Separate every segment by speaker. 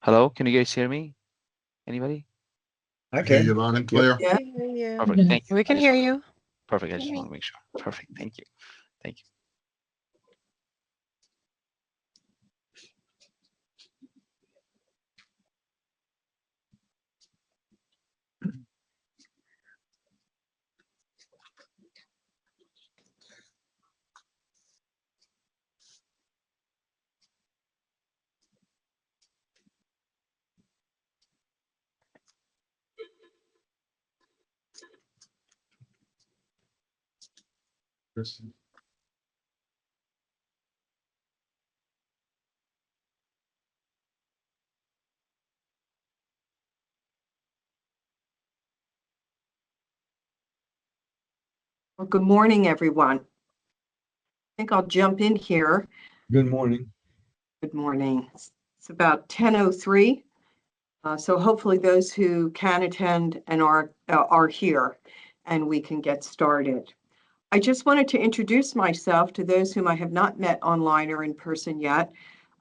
Speaker 1: Hello, can you guys hear me? Anybody?
Speaker 2: I
Speaker 3: Hear
Speaker 2: can.
Speaker 3: you loud and
Speaker 2: Yep.
Speaker 3: clear.
Speaker 4: Yeah.
Speaker 1: Perfect. Thank you.
Speaker 4: We
Speaker 1: I
Speaker 4: can
Speaker 1: just
Speaker 4: hear
Speaker 1: want
Speaker 4: you.
Speaker 1: perfect. I just want to make sure. Perfect. Thank you. Thank you.
Speaker 5: Well, good morning, everyone. I think I'll jump in here.
Speaker 2: Good morning.
Speaker 5: Good morning. It's about 10:03. So hopefully those who can attend and are here and we can get started. I just wanted to introduce myself to those whom I have not met online or in person yet.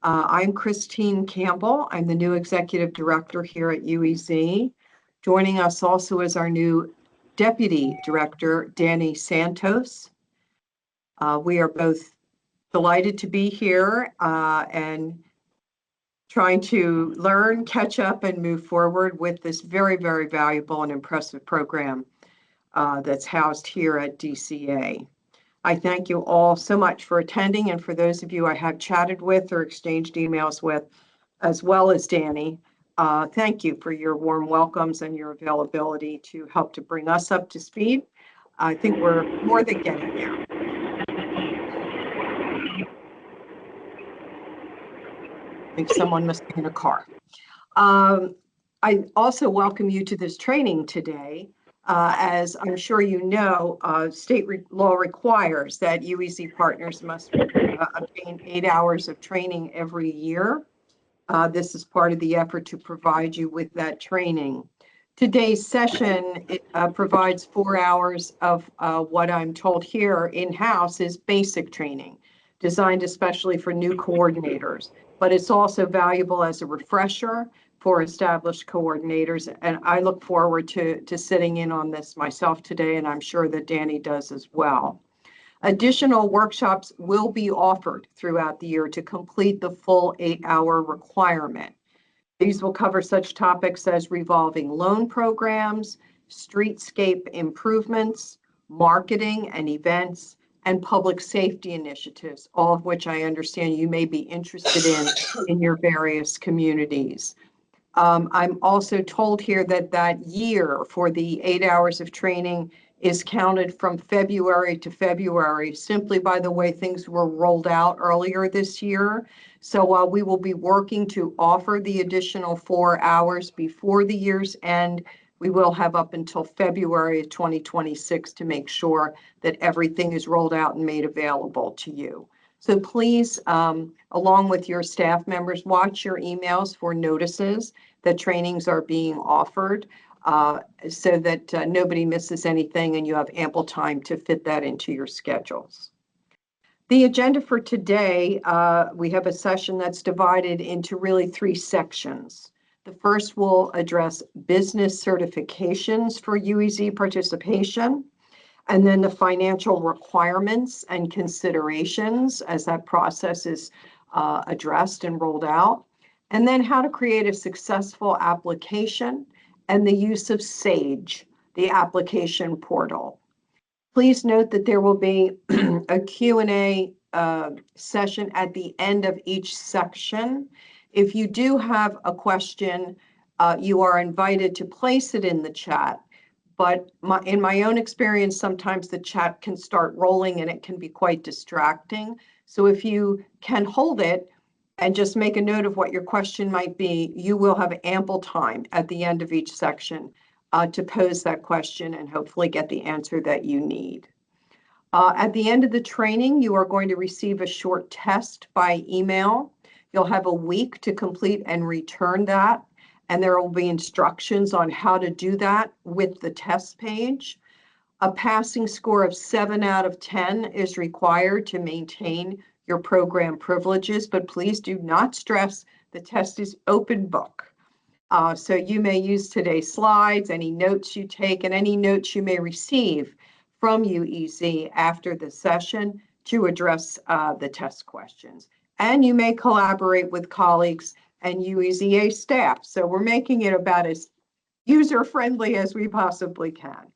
Speaker 5: I'm Christine Campbell. I'm the new executive director here at UEZ. Joining us also is our new deputy director, Danny Santos. We are both delighted to be here and trying to learn, catch up, and move forward with this very, very valuable and impressive program that's housed here at DCA. I thank you all so much for attending, and for those of you I have chatted with or exchanged emails with, as well as Danny, thank you for your warm welcomes and your availability to help to bring us up to speed. I think we're more than getting there. I think someone must be in a car. I also welcome you to this training today. As I'm sure you know, state law requires that UEZ partners must obtain 8 hours of training every year. This is part of the effort to provide you with that training. Today's session provides 4 hours of what I'm told here in-house is basic training, designed especially for new coordinators, but it's also valuable as a refresher for established coordinators. And I look forward to sitting in on this myself today, and I'm sure that Danny does as well. Additional workshops will be offered throughout the year to complete the full 8-hour requirement. These will cover such topics as revolving loan programs, streetscape improvements, marketing and events, and public safety initiatives, all of which I understand you may be interested in your various communities. I'm also told here that that year for the 8 hours of training is counted from February to February, simply by the way things were rolled out earlier this year. So while we will be working to offer the additional 4 hours before the year's end, we will have up until February of 2026 to make sure that everything is rolled out and made available to you. So please, along with your staff members, watch your emails for notices that trainings are being offered so that nobody misses anything and you have ample time to fit that into your schedules. The agenda for today, we have a session that's divided into really 3 sections. The first will address business certifications for UEZ participation, and then the financial requirements and considerations as that process is addressed and rolled out, and then how to create a successful application and the use of SAGE, the application portal. Please note that there will be a Q&A session at the end of each section. If you do have a question, you are invited to place it in the chat. But in my own experience, sometimes the chat can start rolling and it can be quite distracting. So if you can hold it and just make a note of what your question might be, you will have ample time at the end of each section to pose that question and hopefully get the answer that you need. At the end of the training, you are going to receive a short test by email. You'll have a week to complete and return that. And there will be instructions on how to do that with the test page. A passing score of 7 out of 10 is required to maintain your program privileges, but please do not stress The test is open book. So you may use today's slides, any notes you take, and any notes you may receive from UEZ after the session to address the test questions. And you may collaborate with colleagues and UEZA staff. So we're making it about as user-friendly as we possibly can.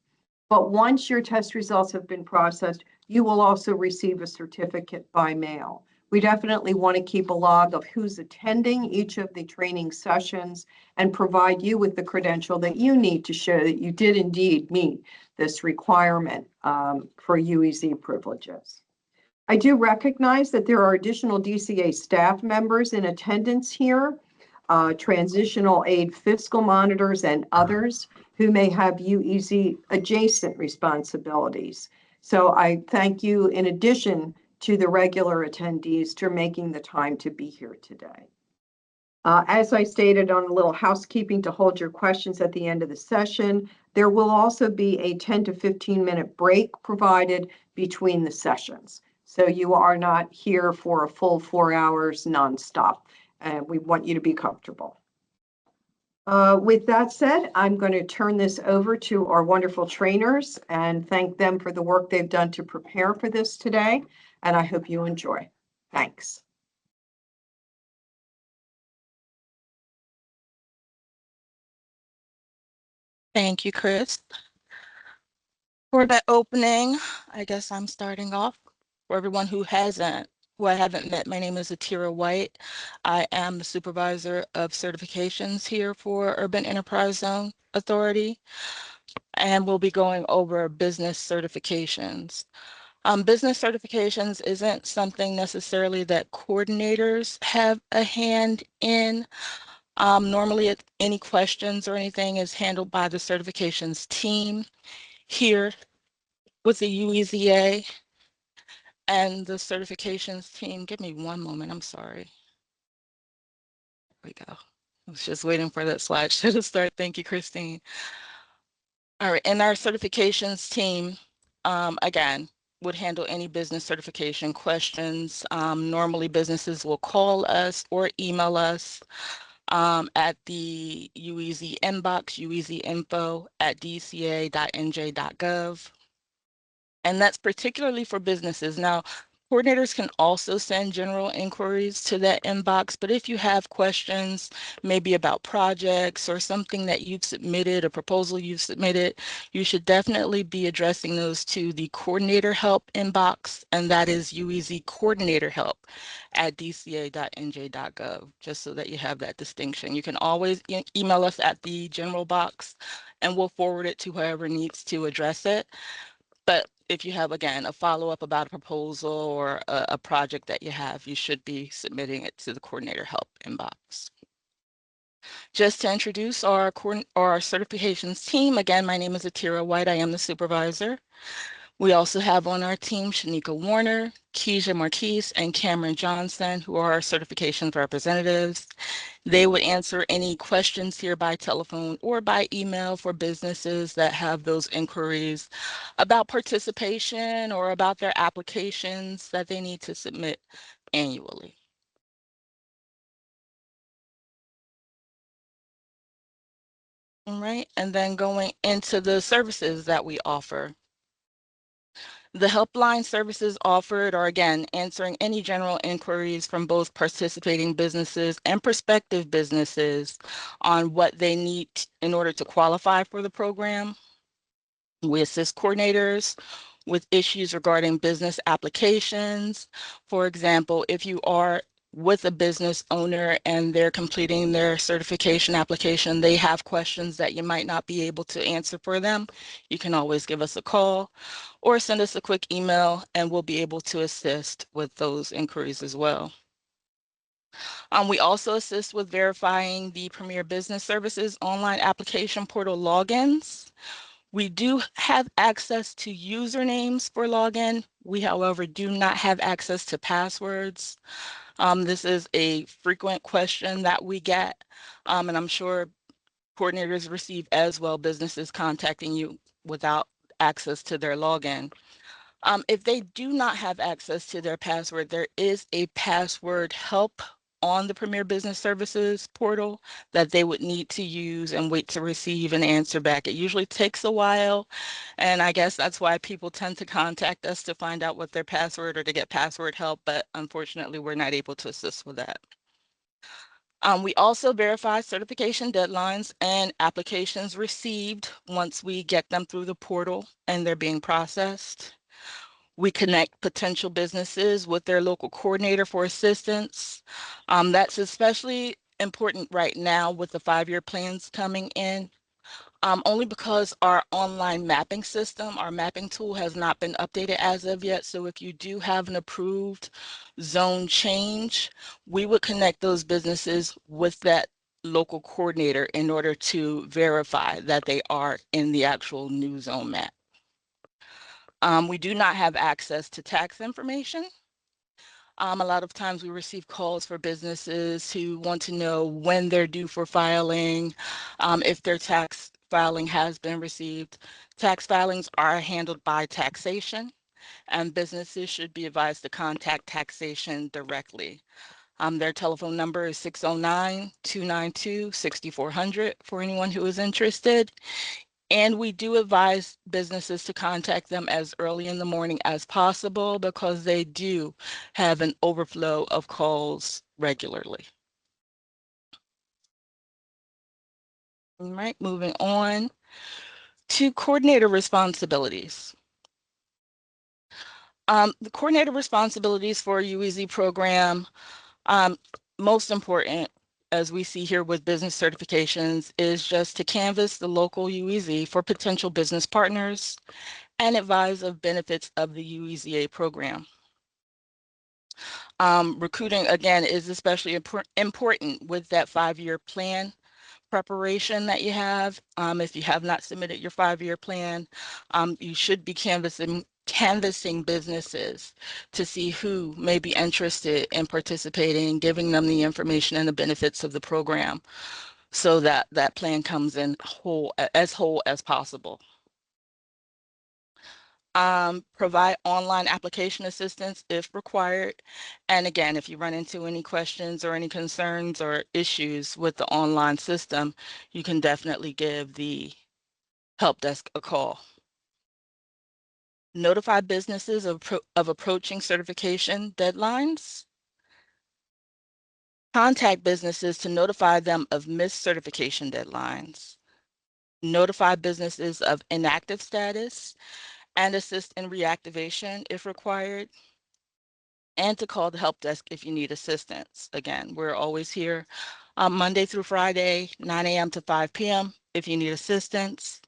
Speaker 5: But once your test results have been processed, you will also receive a certificate by mail. We definitely want to keep a log of who's attending each of the training sessions and provide you with the credential that you need to show that you did indeed meet this requirement for UEZ privileges. I do recognize that there are additional DCA staff members in attendance here, transitional aid fiscal monitors and others who may have UEZ adjacent responsibilities. So I thank you in addition to the regular attendees for making the time to be here today. As I stated on a little housekeeping to hold your questions at the end of the session, there will also be a 10 to 15 minute break provided between the sessions. So you are not here for a full 4 hours nonstop, and we want you to be comfortable. With that said, I'm going to turn this over to our wonderful trainers and thank them for the work they've done to prepare for this today. And I hope you enjoy. Thanks.
Speaker 3: Thank you, Chris. For that opening, I guess I'm starting off. For everyone who I haven't met, my name is Atira White. I am the supervisor of certifications here for Urban Enterprise Zone Authority, and we'll be going over business certifications. Business certifications isn't something necessarily that coordinators have a hand in. Normally, any questions or anything is handled by the certifications team here with the UEZA and the certifications team. Give me one moment, I'm sorry. There we go. I was just waiting for that slideshow to start. Thank you, Christine. All right, and our certifications team, again, would handle any business certification questions. Normally businesses will call us or email us at the UEZ inbox, uezinfo@dca.nj.gov. And that's particularly for businesses. Now, coordinators can also send general inquiries to that inbox, but if you have questions, maybe about projects or something that you've submitted, a proposal you've submitted, you should definitely be addressing those to the coordinator help inbox, and that is UEZ coordinator help at dca.nj.gov, just so that you have that distinction. You can always email us at the general box, and we'll forward it to whoever needs to address it. But if you have, again, a follow-up about a proposal or a project that you have, you should be submitting it to the coordinator help inbox. Just to introduce our certifications team, again, my name is Atira White. I am the supervisor. We also have on our team Shanika Warner, Keisha Marquise, and Cameron Johnson, who are our certifications representatives. They would answer any questions here by telephone or by email for businesses that have those inquiries about participation or about their applications that they need to submit annually. All right, and then going into the services that we offer. The helpline services offered are, again, answering any general inquiries from both participating businesses and prospective businesses on what they need in order to qualify for the program. We assist coordinators with issues regarding business applications. For example, if you are with a business owner and they're completing their certification application, they have questions that you might not be able to answer for them, you can always give us a call or send us a quick email and we'll be able to assist with those inquiries as well. We also assist with verifying the Premier Business Services online application portal logins. We do have access to usernames for login. We, however, do not have access to passwords. This is a frequent question that we get, and I'm sure coordinators receive as well, businesses contacting you without access to their login. If they do not have access to their password, there is a password help on the Premier Business Services portal that they would need to use and wait to receive an answer back. It usually takes a while, and I guess that's why people tend to contact us to find out what their password or to get password help, but unfortunately, we're not able to assist with that. We also verify certification deadlines and applications received once we get them through the portal and they're being processed. We connect potential businesses with their local coordinator for assistance. That's especially important right now with the 5-year plans coming in. Only because our online mapping system, our mapping tool has not been updated as of yet. So if you do have an approved zone change, we would connect those businesses with that local coordinator in order to verify that they are in the actual new zone map. We do not have access to tax information. A lot of times we receive calls for businesses who want to know when they're due for filing, if their tax filing has been received. Tax filings are handled by taxation, and businesses should be advised to contact taxation directly. Their telephone number is 609-292-6400 for anyone who is interested. And we do advise businesses to contact them as early in the morning as possible because they do have an overflow of calls regularly. All right, moving on to coordinator responsibilities. The coordinator responsibilities for a UEZ program, most important, as we see here with business certifications, is just to canvass the local UEZ for potential business partners and advise of benefits of the UEZA program. Recruiting, again, is especially important with that 5-year plan preparation that you have. If you have not submitted your 5-year plan, you should be canvassing businesses to see who may be interested in participating, giving them the information and the benefits of the program so that that plan comes in whole as possible. Provide online application assistance if required. And again, if you run into any questions or any concerns or issues with the online system, you can definitely give the help desk a call. Notify businesses of approaching certification deadlines. Contact businesses to notify them of missed certification deadlines. Notify businesses of inactive status and assist in reactivation if required. And to call the help desk if you need assistance. Again, we're always here Monday through Friday, 9 a.m. to 5 p.m. if you need assistance.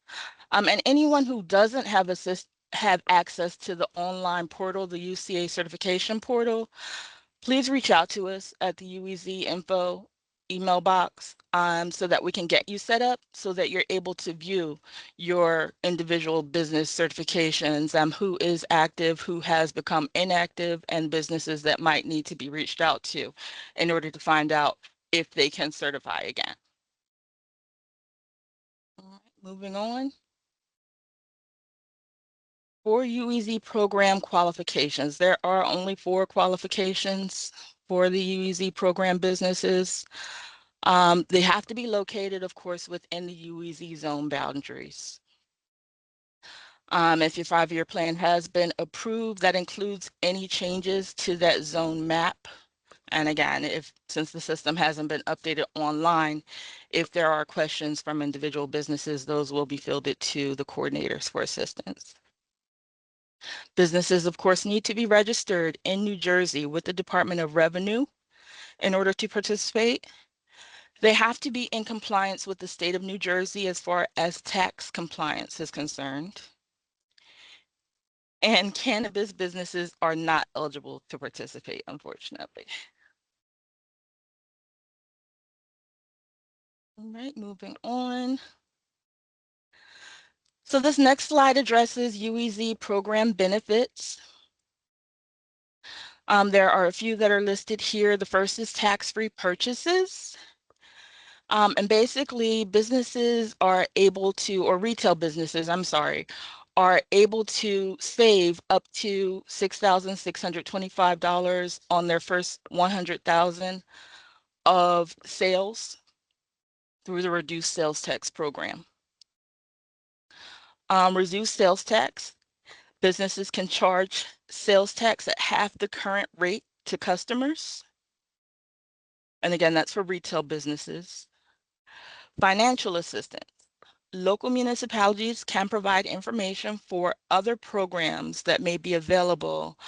Speaker 3: And anyone who doesn't have access to the online portal, the UCA certification portal, please reach out to us at the UEZ info email box so that we can get you set up so that you're able to view your individual business certifications, who is active, who has become inactive, and businesses that might need to be reached out to in order to find out if they can certify again. All right, moving on. For UEZ program qualifications, there are only 4 qualifications for the UEZ program businesses. They have to be located, of course, within the UEZ zone boundaries. If your 5-year plan has been approved, that includes any changes to that zone map. And again, since the system hasn't been updated online, if there are questions from individual businesses, those will be fielded to the coordinators for assistance. Businesses, of course, need to be registered in New Jersey with the Department of Revenue in order to participate. They have to be in compliance with the state of New Jersey as far as tax compliance is concerned. And cannabis businesses are not eligible to participate, unfortunately. All right, moving on. So this next slide addresses UEZ program benefits. There are a few that are listed here. The first is tax-free purchases. And basically businesses are able to, or retail businesses, I'm sorry, are able to save up to $6,625 on their first 100,000 of sales through the reduced sales tax program. Reduced sales tax, businesses can charge sales tax at half the current rate to customers. And again, that's for retail businesses. Financial assistance. Local municipalities can provide information for other programs that may be available.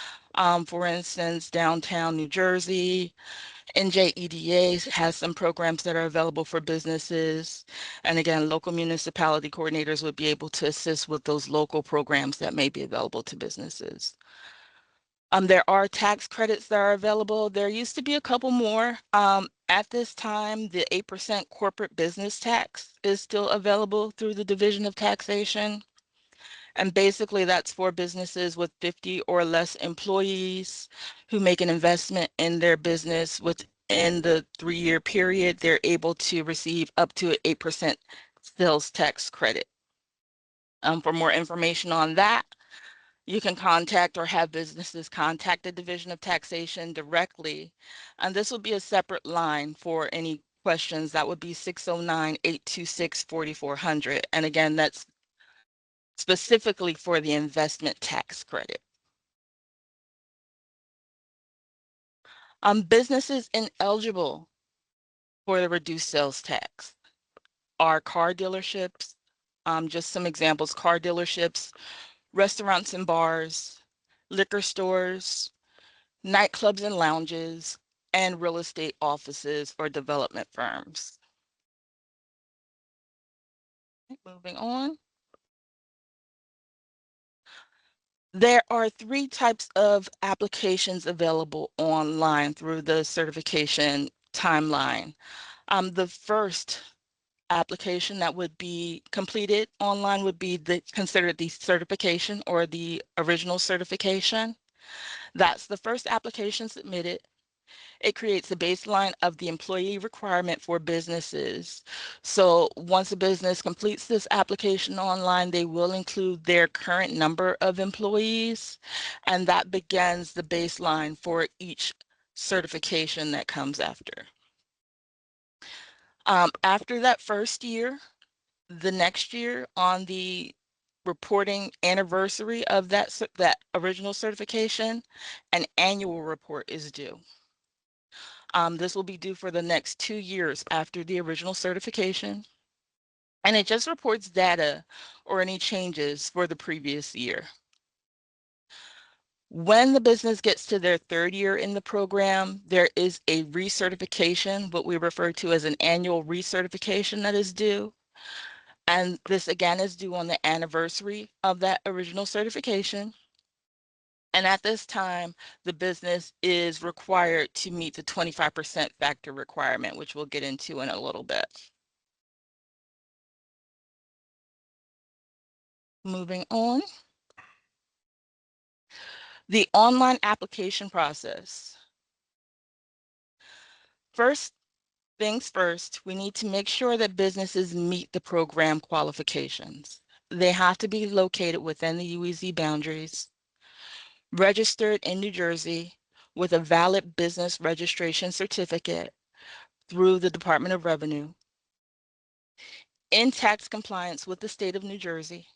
Speaker 3: For instance, downtown New Jersey, NJEDA has some programs that are available for businesses. And again, local municipality coordinators would be able to assist with those local programs that may be available to businesses. There are tax credits that are available. There used to be a couple more. At this time, the 8% corporate business tax is still available through the Division of Taxation. And basically that's for businesses with 50 or less employees who make an investment in their business within the 3-year period. They're able to receive up to an 8% sales tax credit. For more information on that, you can contact or have businesses contact the Division of Taxation directly. And this will be a separate line for any questions. That would be 609-826-4400. And again, that's specifically for the investment tax credit. Businesses ineligible for the reduced sales tax are car dealerships, just some examples, car dealerships, restaurants and bars, liquor stores, nightclubs and lounges, and real estate offices or development firms. Moving on. There are 3 types of applications available online through the certification timeline. The first application that would be completed online would be considered the certification or the original certification. That's the first application submitted. It creates a baseline of the employee requirement for businesses. So once a business completes this application online, they will include their current number of employees, and that begins the baseline for each certification that comes after. After that first year, the next year on the reporting anniversary of that original certification, an annual report is due. This will be due for the next 2 years after the original certification. And it just reports data or any changes for the previous year. When the business gets to their 3rd year in the program, there is a recertification, what we refer to as an annual recertification that is due. And this again is due on the anniversary of that original certification. And at this time, the business is required to meet the 25% factor requirement, which we'll get into in a little bit. Moving on. The online application process. First things first, we need to make sure that businesses meet the program qualifications. They have to be located within the UEZ boundaries, registered in New Jersey with a valid business registration certificate through the Department of Revenue, in tax compliance with the state of New Jersey,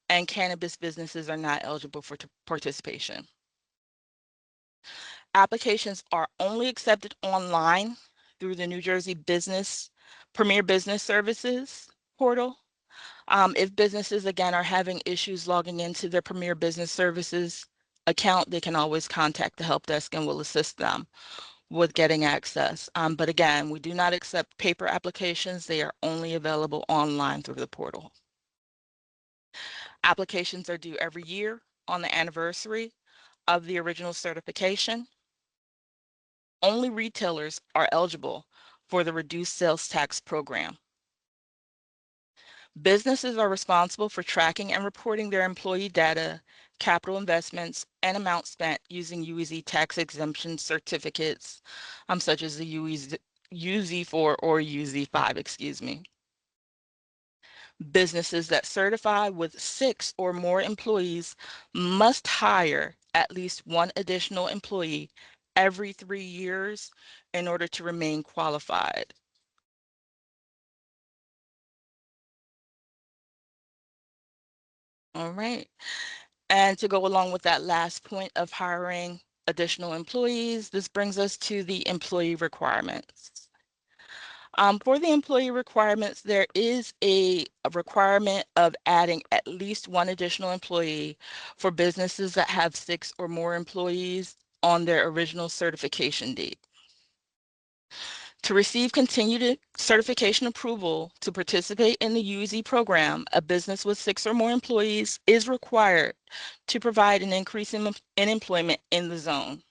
Speaker 3: and cannabis businesses are not eligible for participation. Applications are only accepted online through the New Jersey Premier Business Services portal. If businesses, again, are having issues logging into their Premier Business Services account, they can always contact the help desk and we'll assist them with getting access. But again, we do not accept paper applications. They are only available online through the portal. Applications are due every year on the anniversary of the original certification. Only retailers are eligible for the reduced sales tax program. Businesses are responsible for tracking and reporting their employee data, capital investments, and amounts spent using UEZ tax exemption certificates, such as the UZ4 or UZ5, excuse me. Businesses that certify with 6 or more employees must hire at least 1 additional employee every 3 years in order to remain qualified. All right. And to go along with that last point of hiring additional employees, this brings us to the employee requirements. For the employee requirements, there is a requirement of adding at least one additional employee for businesses that have 6 or more employees on their original certification date. To receive continued certification approval to participate in the UEZ program, a business with 6 or more employees is required to provide an increase in employment in the zone.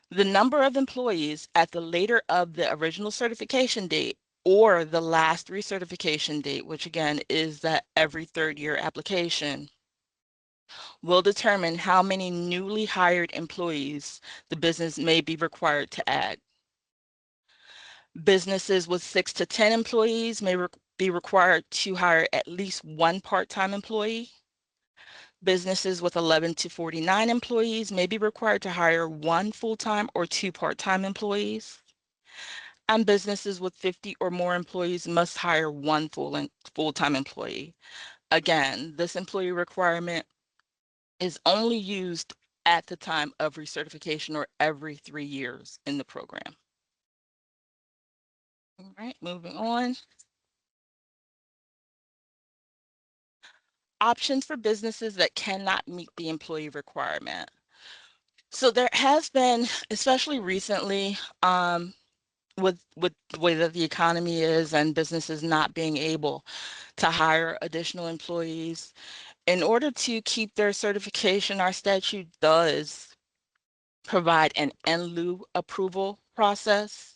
Speaker 3: The number of employees at the later of the original certification date or the last recertification date, which again is that every 3rd year application, will determine how many newly hired employees the business may be required to add. Businesses with 6 to 10 employees may be required to hire at least one part-time employee. Businesses with 11 to 49 employees may be required to hire one full-time or 2 part-time employees. And businesses with 50 or more employees must hire one full-time employee. Again, this employee requirement is only used at the time of recertification or every 3 years in the program. All right, moving on. Options for businesses that cannot meet the employee requirement. So there has been, especially recently, with the way that the economy is and businesses not being able to hire additional employees, in order to keep their certification, our statute does provide an in lieu approval process.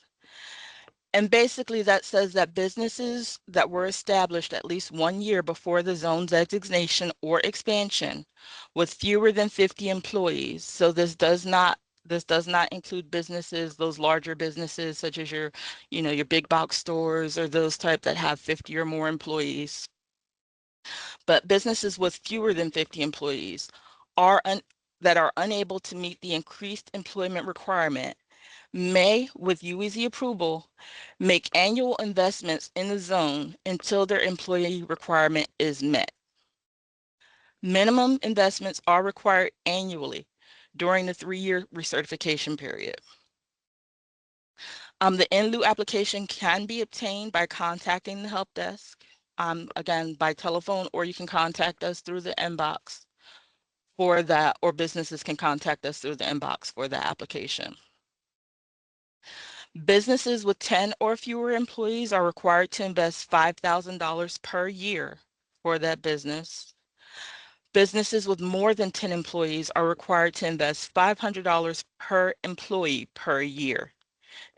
Speaker 3: And basically that says that businesses that were established at least 1 year before the zone's designation or expansion with fewer than 50 employees. So this does not include businesses, those larger businesses such as your big box stores or those type that have 50 or more employees. But businesses with fewer than 50 employees that are unable to meet the increased employment requirement may, with UEZ approval, make annual investments in the zone until their employee requirement is met. Minimum investments are required annually during the 3-year recertification period. The in lieu application can be obtained by contacting the help desk, again, by telephone, or you can contact us through the inbox for that, or businesses can contact us through the inbox for the application. Businesses with 10 or fewer employees are required to invest $5,000 per year for that business. Businesses with more than 10 employees are required to invest $500 per employee per year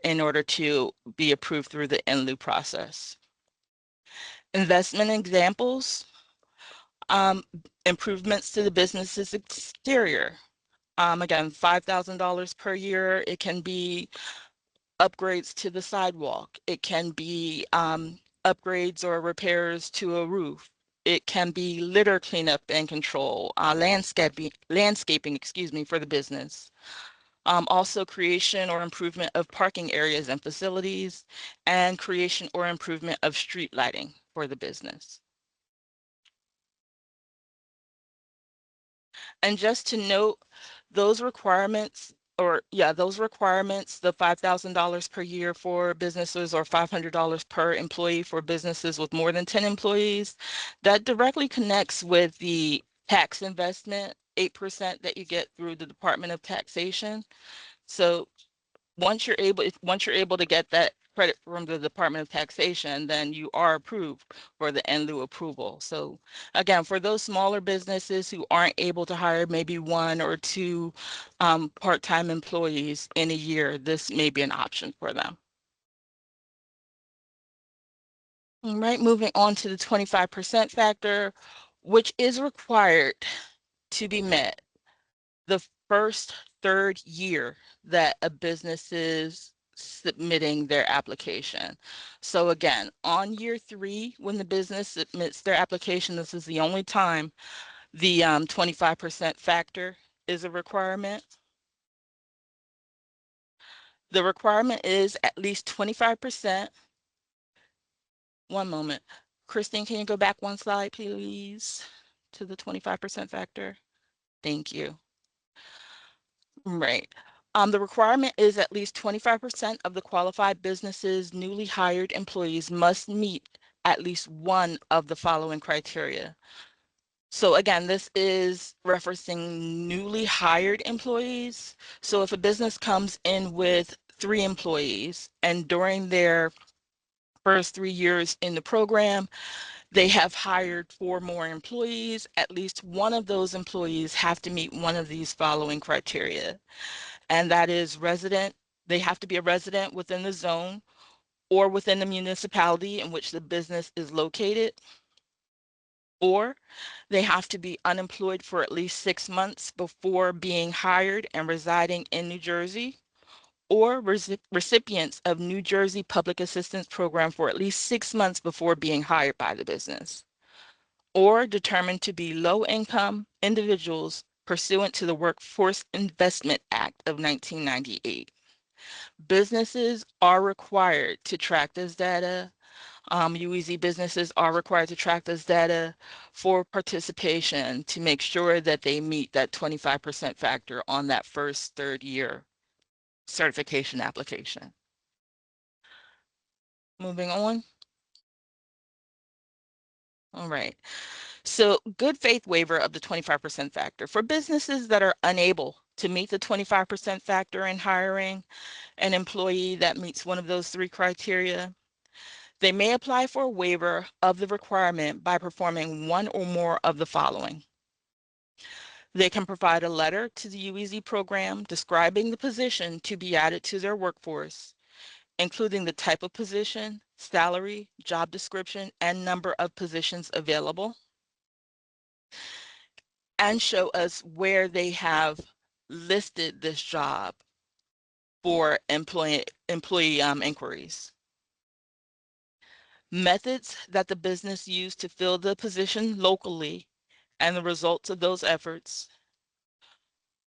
Speaker 3: in order to be approved through the in lieu process. Investment examples, improvements to the business's exterior. Again, $5,000 per year. It can be upgrades to the sidewalk. It can be upgrades or repairs to a roof. It can be litter cleanup and control, landscaping, for the business. Also creation or improvement of parking areas and facilities, and creation or improvement of street lighting for the business. And just to note, those requirements, the $5,000 per year for businesses or $500 per employee for businesses with more than 10 employees, that directly connects with the tax investment, 8% that you get through the Department of Taxation. So once you're able to get that credit from the Department of Taxation, then you are approved for the in lieu approval. So again, for those smaller businesses who aren't able to hire maybe 1 or 2 part-time employees in a year, this may be an option for them. All right, moving on to the 25% factor, which is required to be met the first 3rd year that a business is submitting their application. So again, on year 3, when the business submits their application, this is the only time the 25% factor is a requirement. The requirement is at least 25%. One moment. Christine, can you go back one slide, please, to the 25% factor? Thank you. Right. The requirement is at least 25% of the qualified business's newly hired employees must meet at least one of the following criteria. So again, this is referencing newly hired employees. So if a business comes in with 3 employees and during their first 3 years in the program, they have hired 4 more employees, at least one of those employees have to meet one of these following criteria. And that is resident. They have to be a resident within the zone or within the municipality in which the business is located, or they have to be unemployed for at least 6 months before being hired and residing in New Jersey, or recipients of New Jersey Public Assistance Program for at least 6 months before being hired by the business, or determined to be low-income individuals pursuant to the Workforce Investment Act of 1998. Businesses are required to track this data. UEZ businesses are required to track this data for participation to make sure that they meet that 25% factor on that first 3rd year certification application. Moving on. All right. So good faith waiver of the 25% factor for businesses that are unable to meet the 25% factor in hiring an employee that meets one of those 3 criteria. They may apply for a waiver of the requirement by performing one or more of the following. They can provide a letter to the UEZ program describing the position to be added to their workforce, including the type of position, salary, job description, and number of positions available, and show us where they have listed this job for employee inquiries. Methods that the business used to fill the position locally and the results of those efforts.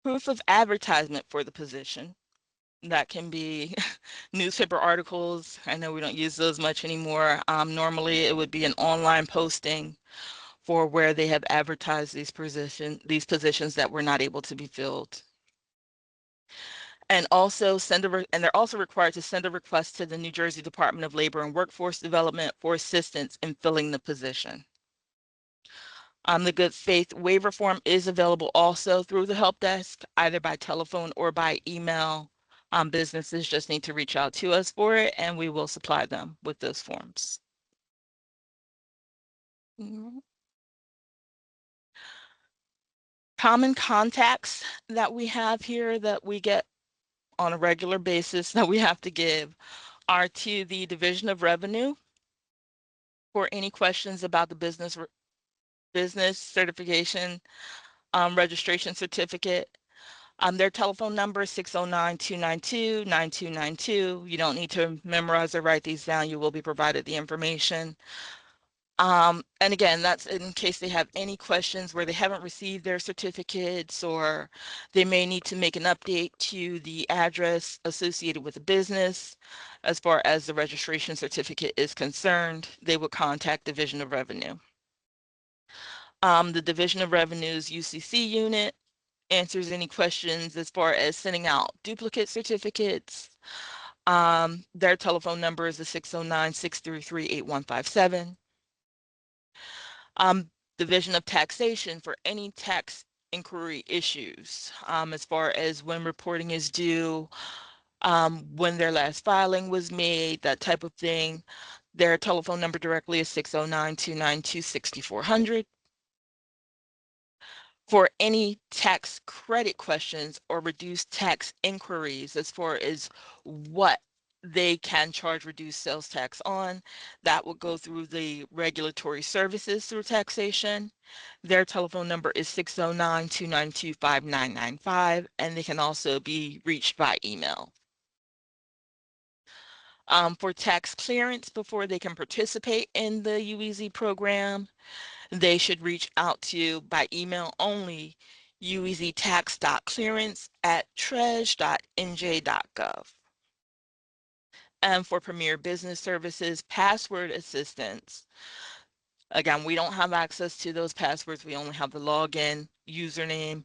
Speaker 3: Proof of advertisement for the position. That can be newspaper articles. I know we don't use those much anymore. Normally it would be an online posting for where they have advertised these positions that were not able to be filled. And also and they're also required to send a request to the New Jersey Department of Labor and Workforce Development for assistance in filling the position. The good faith waiver form is available also through the help desk, either by telephone or by email. Businesses just need to reach out to us for it, and we will supply them with those forms. Common contacts that we have here that we get on a regular basis that we have to give are to the Division of Revenue for any questions about the business certification registration certificate. Their telephone number is 609-292-9292. You don't need to memorize or write these down. You will be provided the information. And again, that's in case they have any questions where they haven't received their certificates, or they may need to make an update to the address associated with the business. As far as the registration certificate is concerned, they would contact Division of Revenue. The Division of Revenue's UCC unit answers any questions as far as sending out duplicate certificates. Their telephone number is the 609-633-8157. Division of Taxation for any tax inquiry issues, as far as when reporting is due, when their last filing was made, that type of thing. Their telephone number directly is 609-292-6400. For any tax credit questions or reduced tax inquiries as far as what they can charge reduced sales tax on, that will go through the regulatory services through taxation. Their telephone number is 609-292-5995, and they can also be reached by email. For tax clearance before they can participate in the UEZ program, they should reach out to by email only ueztax.clearance@treas.nj.gov. And for Premier Business Services, password assistance. Again, we don't have access to those passwords. We only have the login username.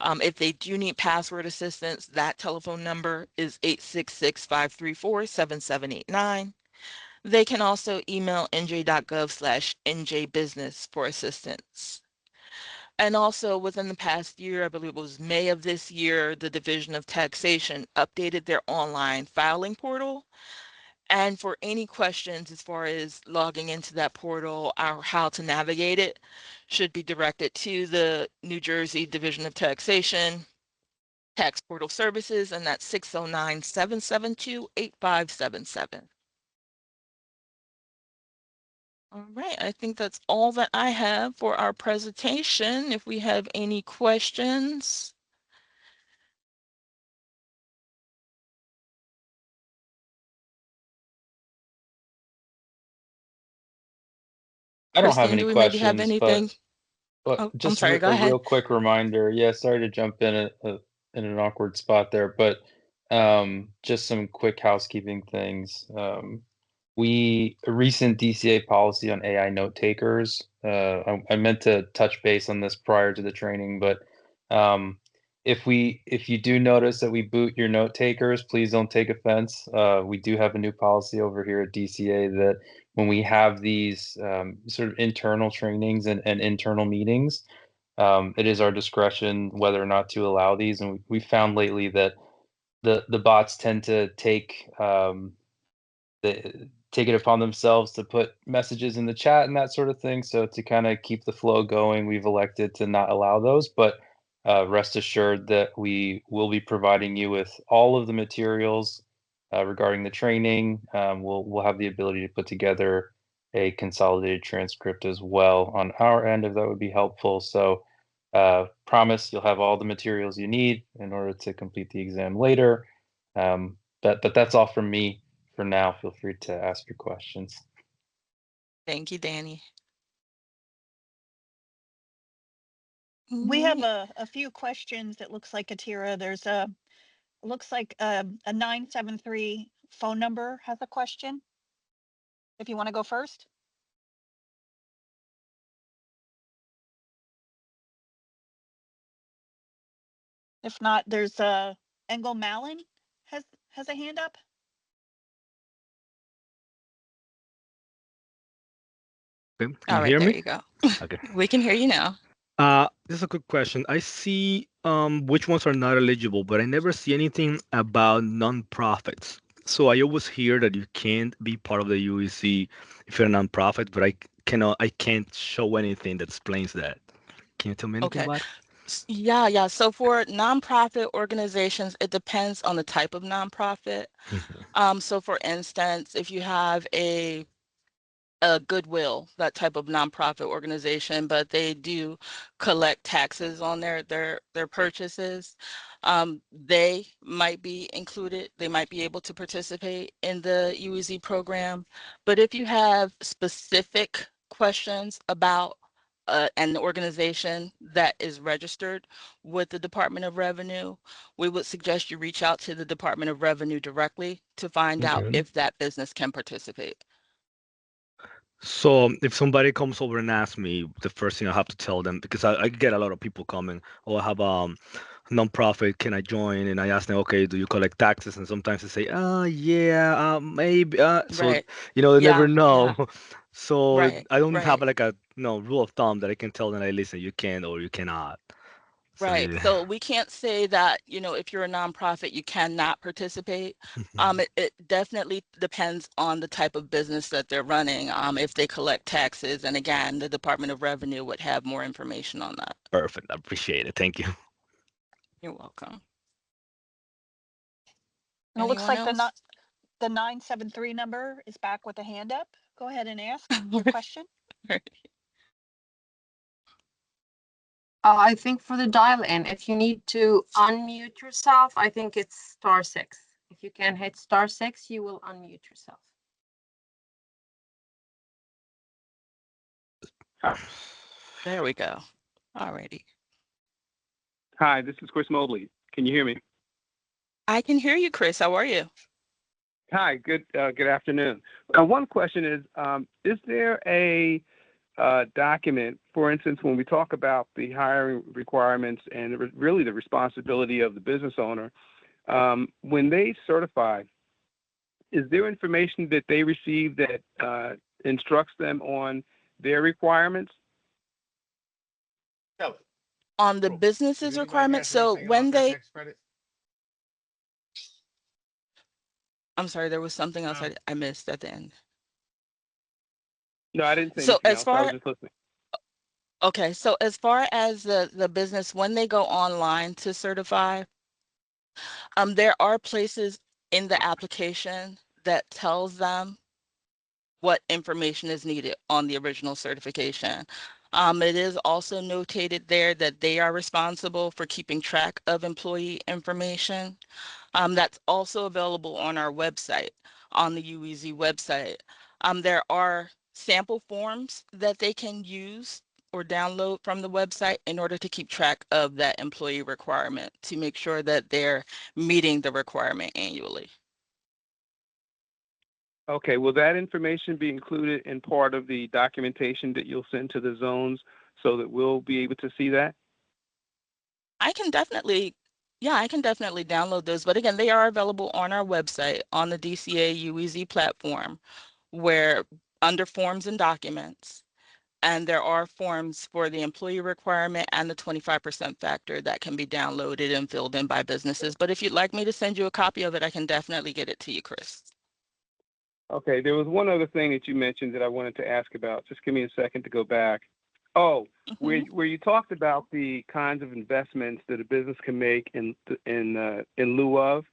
Speaker 3: If they do need password assistance, that telephone number is 866-534-7789. They can also email nj.gov/njbusiness for assistance. And also within the past year, I believe it was May of this year, the Division of Taxation updated their online filing portal. And for any questions as far as logging into that portal or how to navigate it, should be directed to the New Jersey Division of Taxation Tax Portal Services, and that's 609-772-8577. All right, I think that's all that I have for our presentation. If we have any questions.
Speaker 4: I don't have
Speaker 3: Christine,
Speaker 4: any
Speaker 3: do we maybe have
Speaker 4: questions,
Speaker 3: anything?
Speaker 4: but
Speaker 3: Oh, I'm
Speaker 4: just
Speaker 3: sorry, go
Speaker 4: a
Speaker 3: ahead.
Speaker 4: real quick reminder. Yeah, sorry to jump in in an awkward spot there, but just some quick housekeeping things. A recent DCA policy on AI note takers. I meant to touch base on this prior to the training, but if you do notice that we boot your note takers, please don't take offense. We do have a new policy over here at DCA that when we have these sort of internal trainings and internal meetings, it is our discretion whether or not to allow these. And we found lately that the bots tend to take it upon themselves to put messages in the chat and that sort of thing. So to kind of keep the flow going, we've elected to not allow those. But rest assured that we will be providing you with all of the materials regarding the training. We'll have the ability to put together a consolidated transcript as well on our end, if that would be helpful. So promise you'll have all the materials you need in order to complete the exam later. But that's all from me for now. Feel free to ask your questions.
Speaker 3: Thank you, Danny.
Speaker 6: We have
Speaker 3: Right.
Speaker 6: a few questions. It looks like, Atira, there's looks like a 973 phone number has a question. If you want to go first. If not, there's Engel Malin has a hand up.
Speaker 7: Okay, can
Speaker 3: All
Speaker 7: you
Speaker 3: right,
Speaker 7: hear
Speaker 3: there
Speaker 7: me?
Speaker 3: you go.
Speaker 7: Okay.
Speaker 3: We can hear you now.
Speaker 7: This is a quick question. I see which ones are not eligible, but I never see anything about nonprofits. So I always hear that you can't be part of the UEC if you're a nonprofit, but I can't show anything that explains that. Can you tell me anything
Speaker 3: Okay.
Speaker 7: about it?
Speaker 3: Yeah. So for nonprofit organizations, it depends on the type of nonprofit. So for instance, if you have a Goodwill, that type of nonprofit organization, but they do collect taxes on their purchases. They might be included. They might be able to participate in the UEZ program. But if you have specific questions about an organization that is registered with the Department of Revenue, we would suggest you reach out to the Department of Revenue directly to find out
Speaker 7: Okay.
Speaker 3: if that business can participate.
Speaker 7: So if somebody comes over and asks me, the first thing I have to tell them, because I get a lot of people coming, oh, I have nonprofit, can I join? And I ask them, okay, do you collect taxes? And sometimes they say, yeah, maybe. So
Speaker 3: Right.
Speaker 7: they never
Speaker 3: Yeah.
Speaker 7: know. So
Speaker 3: Right.
Speaker 7: I don't have
Speaker 3: Right.
Speaker 7: like a rule of thumb that I can tell them, hey, listen, you can or you cannot. So
Speaker 3: Right. So we can't say that, if you're a nonprofit, you cannot participate. It definitely depends on the type of business that they're running. If they collect taxes, and again, the Department of Revenue would have more information on that.
Speaker 7: Perfect. I appreciate it. Thank you.
Speaker 3: You're welcome.
Speaker 6: And it looks
Speaker 3: Anyone
Speaker 6: like
Speaker 3: else?
Speaker 6: the 973 number is back with a hand up. Go ahead and ask your question.
Speaker 8: I think for the dial-in, if you need to unmute yourself, I think it's *6. If you can hit *6, you will unmute yourself.
Speaker 3: There we go. Alrighty.
Speaker 9: Hi, this is Chris Mobley. Can you hear me?
Speaker 3: I can hear you, Chris. How are you?
Speaker 9: Hi, good afternoon. One question is there a document, for instance, when we talk about the hiring requirements and really the responsibility of the business owner, when they certify, is there information that they receive that instructs them on their requirements?
Speaker 3: On the business's requirements, so when they, I'm sorry, there was something else I missed at the end.
Speaker 9: No, I didn't say
Speaker 3: So
Speaker 9: anything
Speaker 3: as
Speaker 9: else. I
Speaker 3: far,
Speaker 9: was just listening.
Speaker 3: okay, so as far as the business, when they go online to certify, there are places in the application that tells them what information is needed on the original certification. It is also notated there that they are responsible for keeping track of employee information. That's also available on our website, on the UEZ website. There are sample forms that they can use or download from the website in order to keep track of that employee requirement to make sure that they're meeting the requirement annually.
Speaker 9: Okay, will that information be included in part of the documentation that you'll send to the zones so that we'll be able to see that?
Speaker 3: I can definitely download those. But again, they are available on our website on the DCA UEZ platform, where under forms and documents, and there are forms for the employee requirement and the 25% factor that can be downloaded and filled in by businesses. But if you'd like me to send you a copy of it, I can definitely get it to you, Chris.
Speaker 9: Okay, there was one other thing that you mentioned that I wanted to ask about. Just give me a second to go back. Oh, where you talked about the kinds of investments that a business can make in lieu of.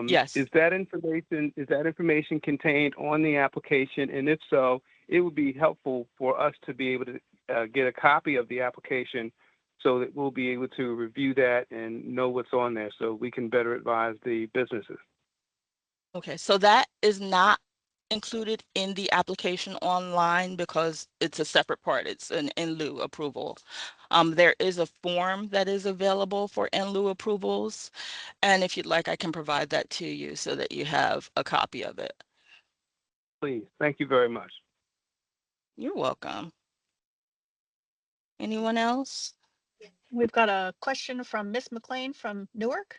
Speaker 3: Yes.
Speaker 9: Is that information contained on the application? And if so, it would be helpful for us to be able to get a copy of the application so that we'll be able to review that and know what's on there so we can better advise the businesses.
Speaker 3: Okay, so that is not included in the application online because it's a separate part. It's an in lieu approval. There is a form that is available for in lieu approvals. And if you'd like, I can provide that to you so that you have a copy of it.
Speaker 9: Please, thank you very much.
Speaker 3: You're welcome. Anyone else?
Speaker 6: We've got a question from Miss McLean from Newark.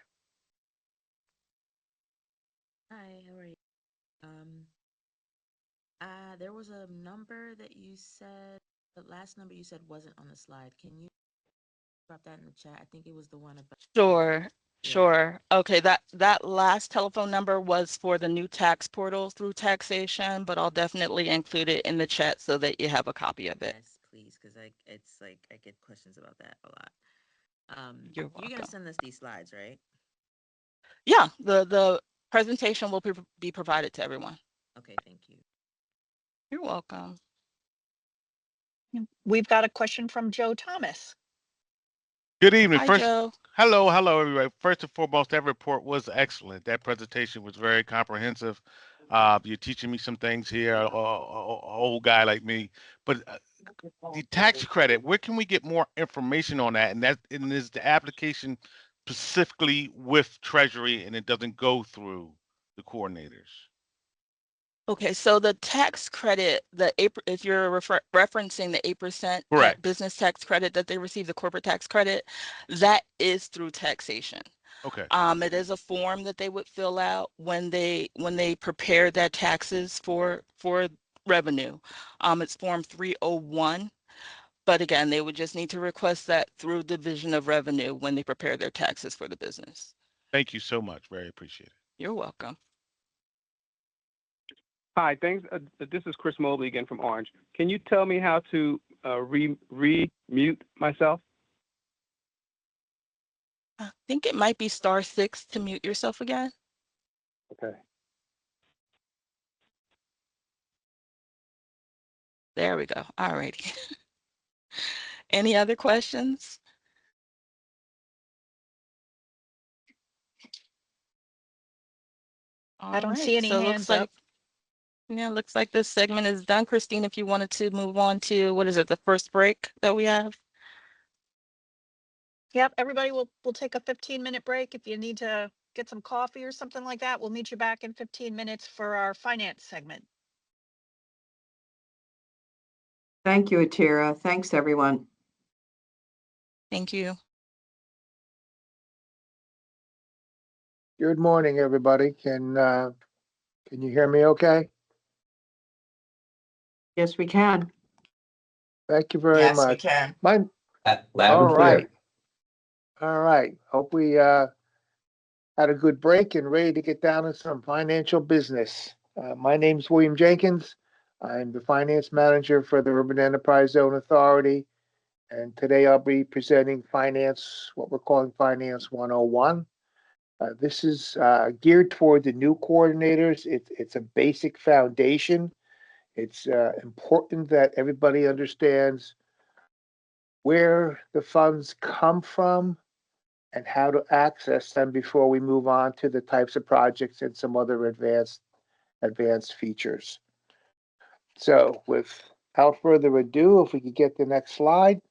Speaker 10: Hi, how are you? There was a number that you said, the last number you said wasn't on the slide. Can you drop that in the chat? I think it was the one about.
Speaker 3: Sure, sure. Okay, that last telephone number was for the new tax portal through taxation, but I'll definitely include it in the chat so that you have a copy of it.
Speaker 10: Yes, please, because it's like I get questions about that a lot.
Speaker 3: You're
Speaker 10: You're gonna
Speaker 3: welcome.
Speaker 10: send us these slides, right?
Speaker 3: Yeah, the presentation will be provided to everyone.
Speaker 10: Okay, thank you.
Speaker 3: You're welcome.
Speaker 6: We've got a question from Joe Thomas.
Speaker 11: Good evening.
Speaker 3: Hi,
Speaker 11: First,
Speaker 3: Joe.
Speaker 11: hello, everybody. First and foremost, that report was excellent. That presentation was very comprehensive. You're teaching me some things here, old guy like me. But the tax credit, where can we get more information on that? And is the application specifically with Treasury and it doesn't go through the coordinators?
Speaker 3: Okay, so the tax credit, if you're referencing the 8%
Speaker 11: Correct.
Speaker 3: business tax credit that they receive, the corporate tax credit, that is through taxation.
Speaker 11: Okay.
Speaker 3: It is a form that they would fill out when they prepare their taxes for revenue. It's Form 301. But again, they would just need to request that through Division of Revenue when they prepare their taxes for the business.
Speaker 11: Thank you so much. Very appreciated.
Speaker 3: You're welcome.
Speaker 9: Hi, thanks. This is Chris Mobley again from Orange. Can you tell me how to re-mute myself?
Speaker 3: I think it might be *6 to mute yourself again.
Speaker 9: Okay.
Speaker 3: There we go. All righty. Any other questions?
Speaker 6: I don't see any hands up.
Speaker 3: Looks like this segment is done. Christine, if you wanted to move on to, what is it, the first break that we have?
Speaker 6: Yep, everybody will take a 15-minute break. If you need to get some coffee or something like that. We'll meet you back in 15 minutes for our finance segment.
Speaker 5: Thank you, Atira. Thanks, everyone.
Speaker 3: Thank you.
Speaker 12: Good morning, everybody. Can you hear me okay?
Speaker 5: Yes, we can.
Speaker 12: Thank you very
Speaker 13: Yes, we
Speaker 12: much.
Speaker 13: can.
Speaker 12: Mine,
Speaker 13: Loud
Speaker 12: all
Speaker 13: and clear.
Speaker 12: right. All right. Hope we had a good break and ready to get down to some financial business. My name's William Jenkins. I'm the finance manager for the Urban Enterprise Zone Authority. And today I'll be presenting what we're calling Finance 101. This is geared toward the new coordinators. It's a basic foundation. It's important that everybody understands where the funds come from and how to access them before we move on to the types of projects and some other advanced features. So without further ado, if we could get the next slide.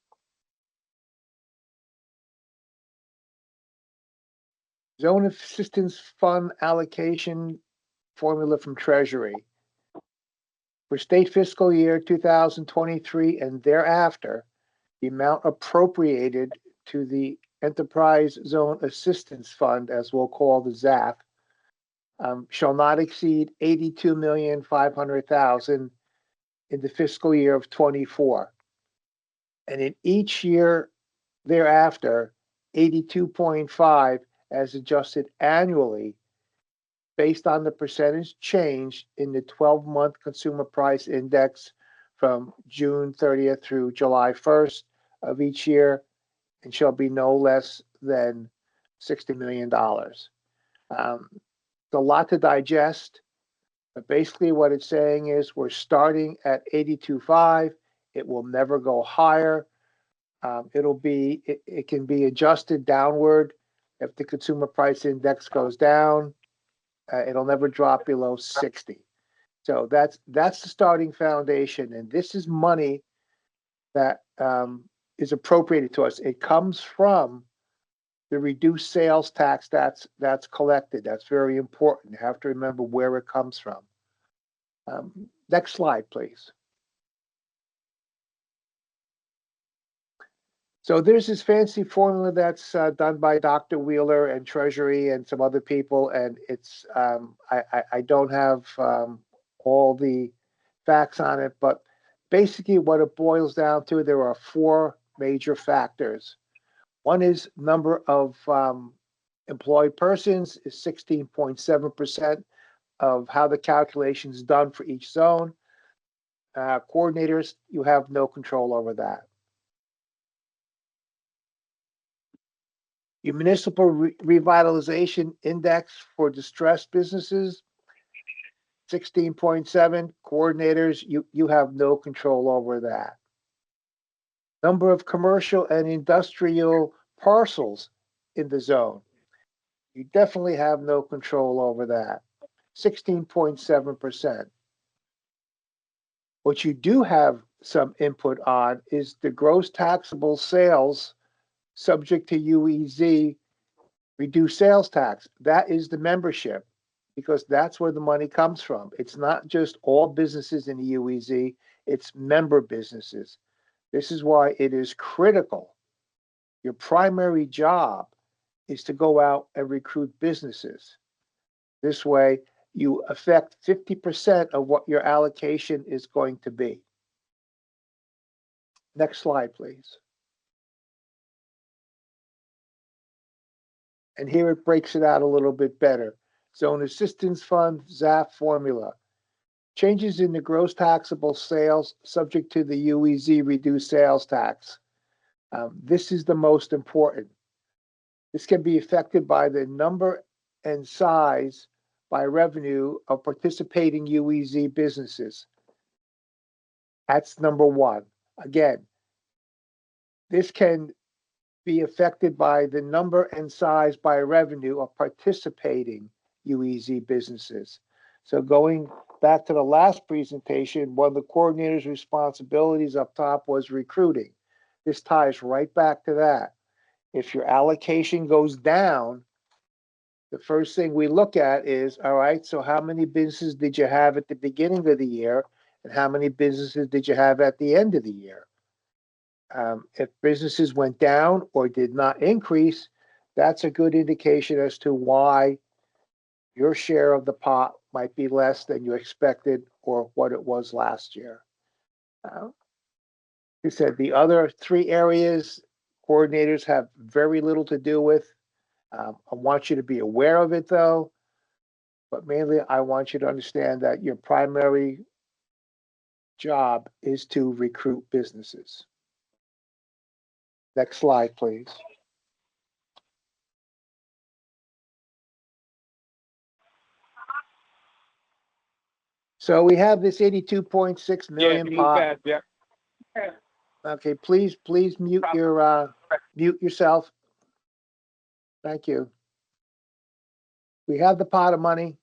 Speaker 12: Zone Assistance Fund allocation formula from Treasury. For state fiscal year 2023 and thereafter, the amount appropriated to the Enterprise Zone Assistance Fund, as we'll call the ZAF, shall not exceed $82,500,000 in the fiscal year of 24. And in each year thereafter, 82.5 as adjusted annually based on the percentage change in the 12-month consumer price index from June 30th through July 1st of each year, and shall be no less than $60 million. It's a lot to digest, but basically what it's saying is we're starting at 82.5. It will never go higher. It can be adjusted downward if the consumer price index goes down. It'll never drop below 60. So that's the starting foundation, and this is money that is appropriated to us. It comes from the reduced sales tax that's collected. That's very important. You have to remember where it comes from. Next slide, please. So there's this fancy formula that's done by Dr. Wheeler and Treasury and some other people, and it's I don't have all the facts on it, but basically what it boils down to, there are four major factors. One is number of employed persons is 16.7% of how the calculation is done for each zone. Coordinators, you have no control over that. Your municipal revitalization index for distressed businesses, 16.7. Coordinators, you have no control over that. Number of commercial and industrial parcels in the zone, you definitely have no control over that, 16.7%. What you do have some input on is the gross taxable sales subject to UEZ reduced sales tax. That is the membership, because that's where the money comes from. It's not just all businesses in the UEZ, it's member businesses. This is why it is critical. Your primary job is to go out and recruit businesses. This way, you affect 50% of what your allocation is going to be. Next slide, please. And here it breaks it out a little bit better. Zone Assistance Fund, ZAF formula. Changes in the gross taxable sales subject to the UEZ reduced sales tax. This is the most important. This can be affected by the number and size by revenue of participating UEZ businesses. That's number one. Again, this can be affected by the number and size by revenue of participating UEZ businesses. So going back to the last presentation, one of the coordinator's responsibilities up top was recruiting. This ties right back to that. If your allocation goes down, the first thing we look at is, all right, so how many businesses did you have at the beginning of the year? And how many businesses did you have at the end of the year? If businesses went down or did not increase, that's a good indication as to why your share of the pot might be less than you expected or what it was last year. You said the other three areas coordinators have very little to do with. I want you to be aware of it though, but mainly I want you to understand that your primary job is to recruit businesses. Next slide, please. So we have this 82.6
Speaker 9: Yeah,
Speaker 12: million
Speaker 9: if you move
Speaker 12: pot.
Speaker 9: fast, yeah.
Speaker 12: Okay, please mute yourself. Thank you. We have the pot of money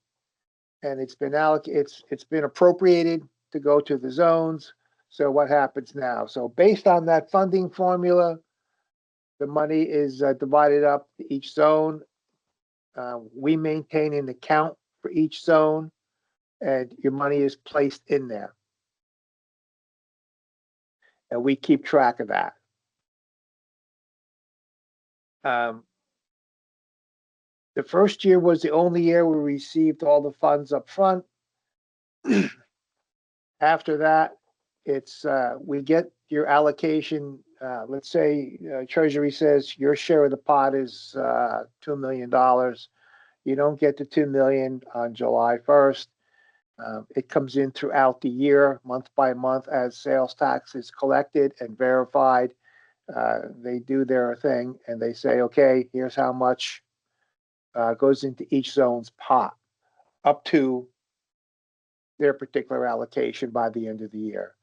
Speaker 12: and it's been it's been appropriated to go to the zones. So what happens now? So based on that funding formula, the money is divided up to each zone. We maintain an account for each zone and your money is placed in there. And we keep track of that. The first year was the only year we received all the funds up front. After that, it's we get your allocation. Let's say Treasury says your share of the pot is $2 million. You don't get the $2 million on July 1st. It comes in throughout the year, month by month, as sales tax is collected and verified. They do their thing and they say, okay, here's how much goes into each zone's pot up to their particular allocation by the end of the year.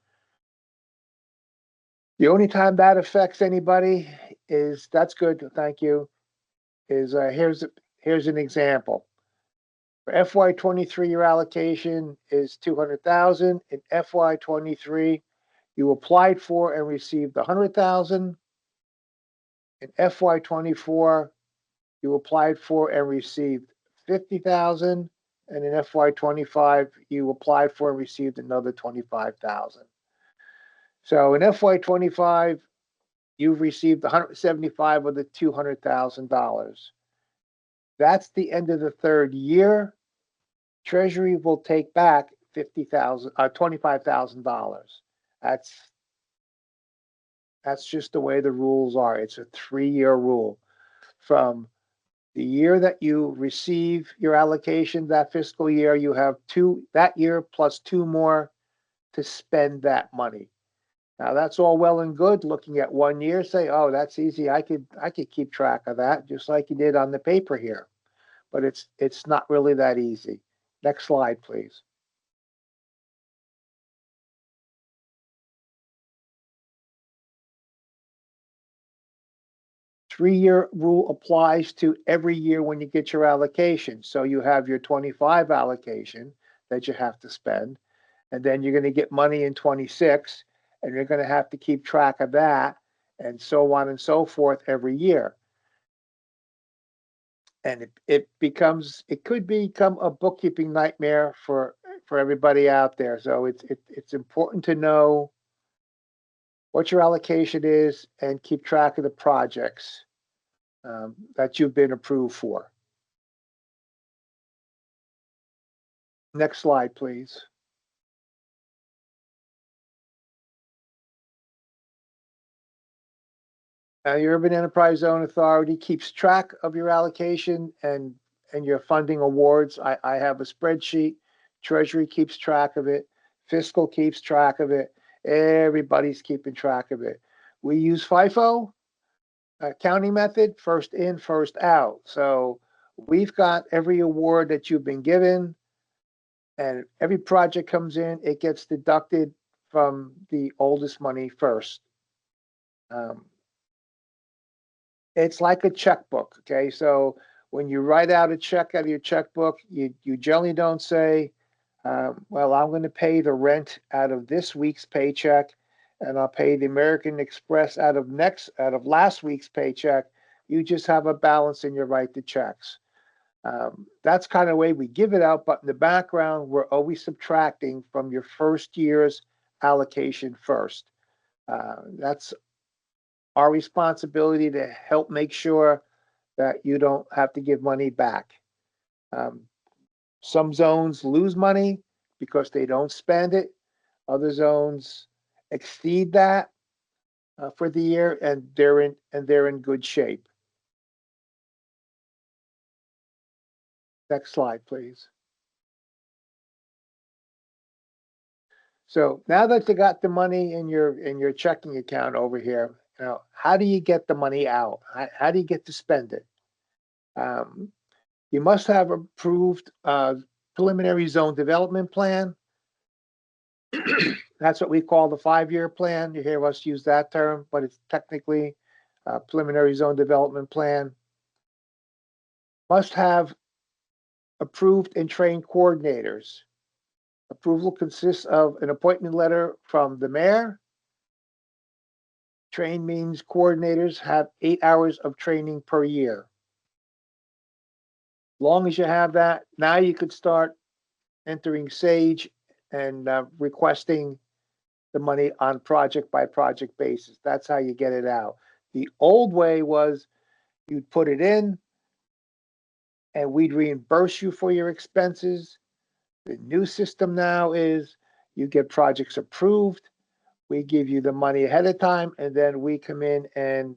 Speaker 12: The only time that affects anybody is, that's good, thank you, is here's an example. For FY23, your allocation is 200,000. In FY23, you applied for and received 100,000. In FY24, you applied for and received 50,000. And in FY25, you applied for and received another 25,000. So in FY25, you've received 175 of the $200,000. That's the end of the third year. Treasury will take back $25,000. That's just the way the rules are. It's a 3-year rule. From the year that you receive your allocation, that fiscal year, you have that year plus 2 more to spend that money. Now that's all well and good. Looking at 1 year, say, oh, that's easy. I could keep track of that, just like you did on the paper here. But it's not really that easy. Next slide, please. Three-year rule applies to every year when you get your allocation. So you have your 25 allocation that you have to spend, and then you're going to get money in 26, and you're going to have to keep track of that, and so on and so forth every year. And it could become a bookkeeping nightmare for everybody out there. So it's important to know what your allocation is and keep track of the projects that you've been approved for. Next slide, please. Your Urban Enterprise Zone Authority keeps track of your allocation and your funding awards. I have a spreadsheet. Treasury keeps track of it. Fiscal keeps track of it. Everybody's keeping track of it. We use FIFO, accounting method, first in, first out. So we've got every award that you've been given, and every project comes in, it gets deducted from the oldest money first. It's like a checkbook, okay? So when you write out a check out of your checkbook, you generally don't say, well, I'm going to pay the rent out of this week's paycheck, and I'll pay the American Express out of last week's paycheck. You just have a balance and you write the checks. That's kind of the way we give it out, but in the background, we're always subtracting from your first year's allocation first. That's our responsibility to help make sure that you don't have to give money back. Some zones lose money because they don't spend it. Other zones exceed that for the year, and they're in good shape. Next slide, please. So now that you got the money in your checking account over here, how do you get the money out? How do you get to spend it? You must have approved preliminary zone development plan. That's what we call the 5-year plan. You hear us use that term, but it's technically a preliminary zone development plan. Must have approved and trained coordinators. Approval consists of an appointment letter from the mayor. Train means coordinators have 8 hours of training per year. Long as you have that, now you could start entering Sage and requesting the money on project by project basis. That's how you get it out. The old way was you'd put it in and we'd reimburse you for your expenses. The new system now is you get projects approved. We give you the money ahead of time, and then we come in and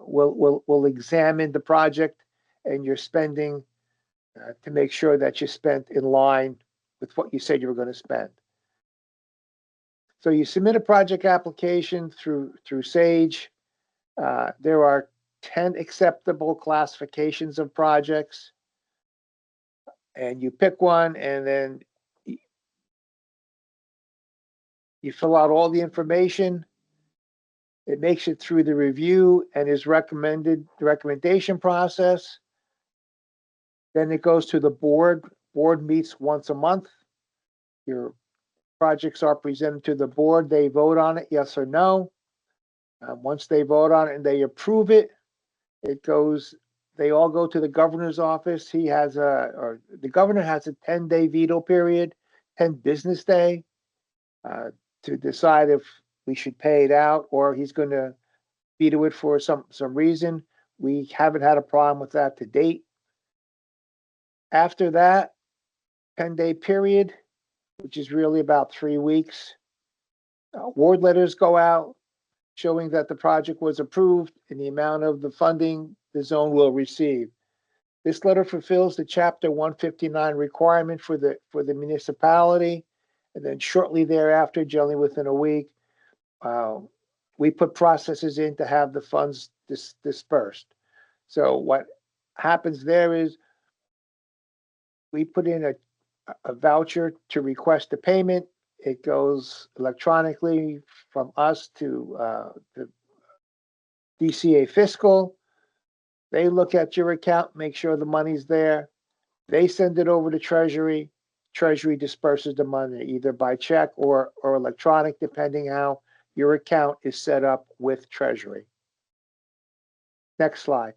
Speaker 12: we'll examine the project and your spending to make sure that you spent in line with what you said you were going to spend. So you submit a project application through Sage. There are 10 acceptable classifications of projects, and you pick one, and then you fill out all the information. It makes it through the review and is recommended, the recommendation process. Then it goes to the board. Board meets once a month. Your projects are presented to the board. They vote on it, yes or no. Once they vote on it and they approve it, they all go to the governor's office. The governor has a 10-day veto period, 10 business day, to decide if we should pay it out or he's going to veto it for some reason. We haven't had a problem with that to date. After that 10-day period, which is really about 3 weeks, award letters go out showing that the project was approved and the amount of the funding the zone will receive. This letter fulfills the Chapter 159 requirement for the municipality, and then shortly thereafter, generally within a week, we put processes in to have the funds dispersed. So what happens there is we put in a voucher to request a payment. It goes electronically from us to the DCA Fiscal. They look at your account, make sure the money's there. They send it over to Treasury. Treasury disperses the money either by check or electronic, depending how your account is set up with Treasury. Next slide.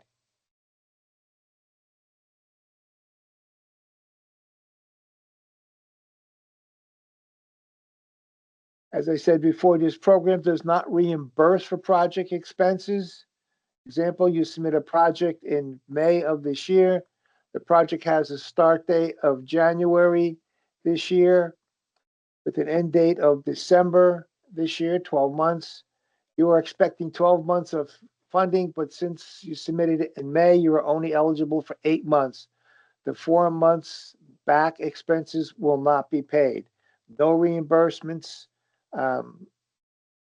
Speaker 12: As I said before, this program does not reimburse for project expenses. Example, you submit a project in May of this year. The project has a start date of January this year with an end date of December this year, 12 months. You are expecting 12 months of funding, but since you submitted it in May, you are only eligible for 8 months. The 4 months back expenses will not be paid. No reimbursements.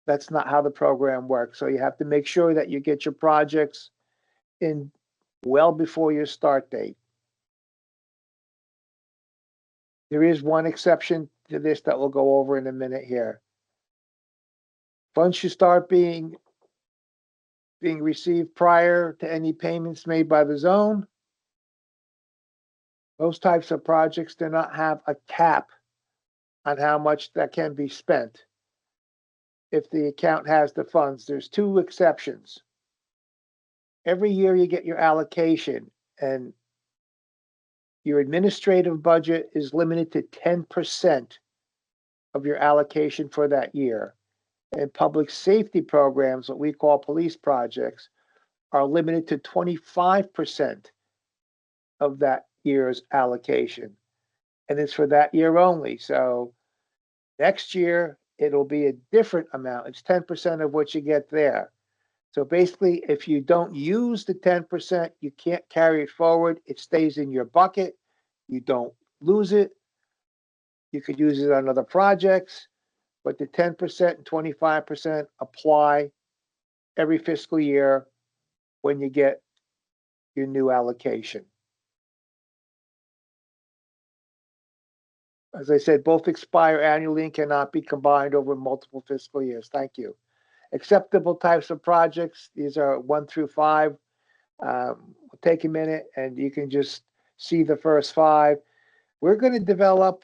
Speaker 12: That's not how the program works. So you have to make sure that you get your projects in well before your start date. There is one exception to this that we'll go over in a minute here. Funds should start being received prior to any payments made by the zone. Those types of projects do not have a cap on how much that can be spent. If the account has the funds, there's 2 exceptions. Every year you get your allocation, and Your administrative budget is limited to 10% of your allocation for that year. And public safety programs, what we call police projects, are limited to 25% of that year's allocation. And it's for that year only. So next year, it'll be a different amount. It's 10% of what you get there. So basically, if you don't use the 10%, you can't carry it forward. It stays in your bucket. You don't lose it. You could use it on other projects, but the 10% and 25% apply every fiscal year when you get your new allocation. As I said, both expire annually and cannot be combined over multiple fiscal years. Thank you. Acceptable types of projects, these are 1 through 5. We'll take a minute and you can just see the first 5. We're going to develop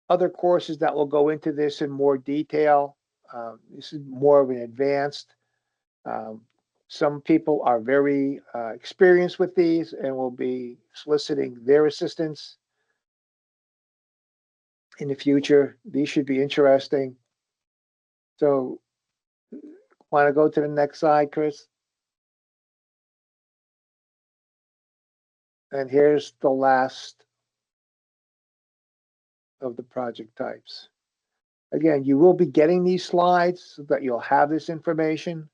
Speaker 12: other courses that will go into this in more detail. This is more of an advanced. Some people are very experienced with these and will be soliciting their assistance in the future. These should be interesting. So, want to go to the next slide, Chris? And here's the last of the project types. Again, you will be getting these slides so that you'll have this information.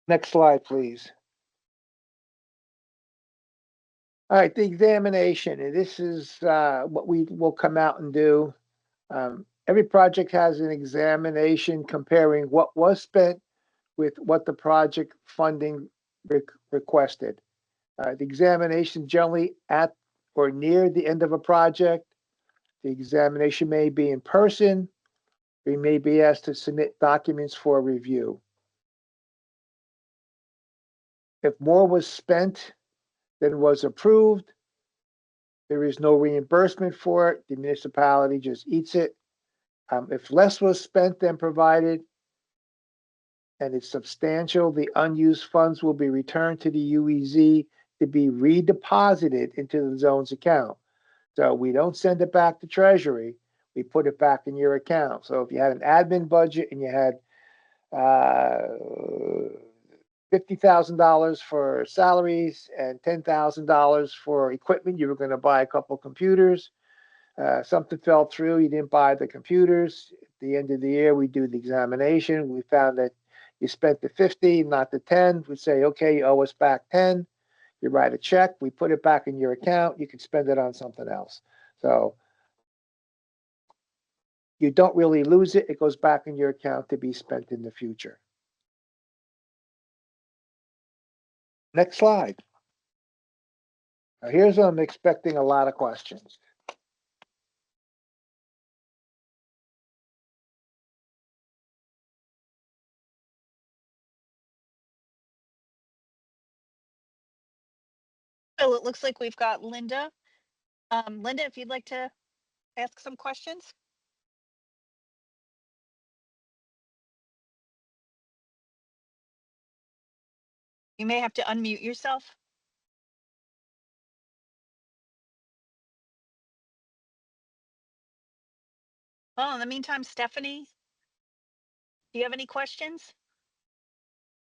Speaker 12: Next slide, please. All right, the examination, and this is what we will come out and do. Every project has an examination comparing what was spent with what the project funding requested. The examination generally at or near the end of a project. The examination may be in person. We may be asked to submit documents for review. If more was spent than was approved, there is no reimbursement for it. The municipality just eats it. If less was spent than provided and it's substantial, the unused funds will be returned to the UEZ to be redeposited into the zone's account. So we don't send it back to Treasury. We put it back in your account. So if you had an admin budget and you had $50,000 for salaries and $10,000 for equipment, you were going to buy a couple computers. Something fell through, you didn't buy the computers. At the end of the year, we do the examination. We found that you spent the 50, not the 10. We say, okay, you owe us back 10. You write a check, we put it back in your account. You can spend it on something else. So you don't really lose it. It goes back in your account to be spent in the future. Next slide. Now here's what I'm expecting a lot of questions.
Speaker 6: So it looks like we've got Linda. Linda, if you'd like to ask some questions. You may have to unmute yourself. Well, in the meantime, Stephanie, do you have any questions?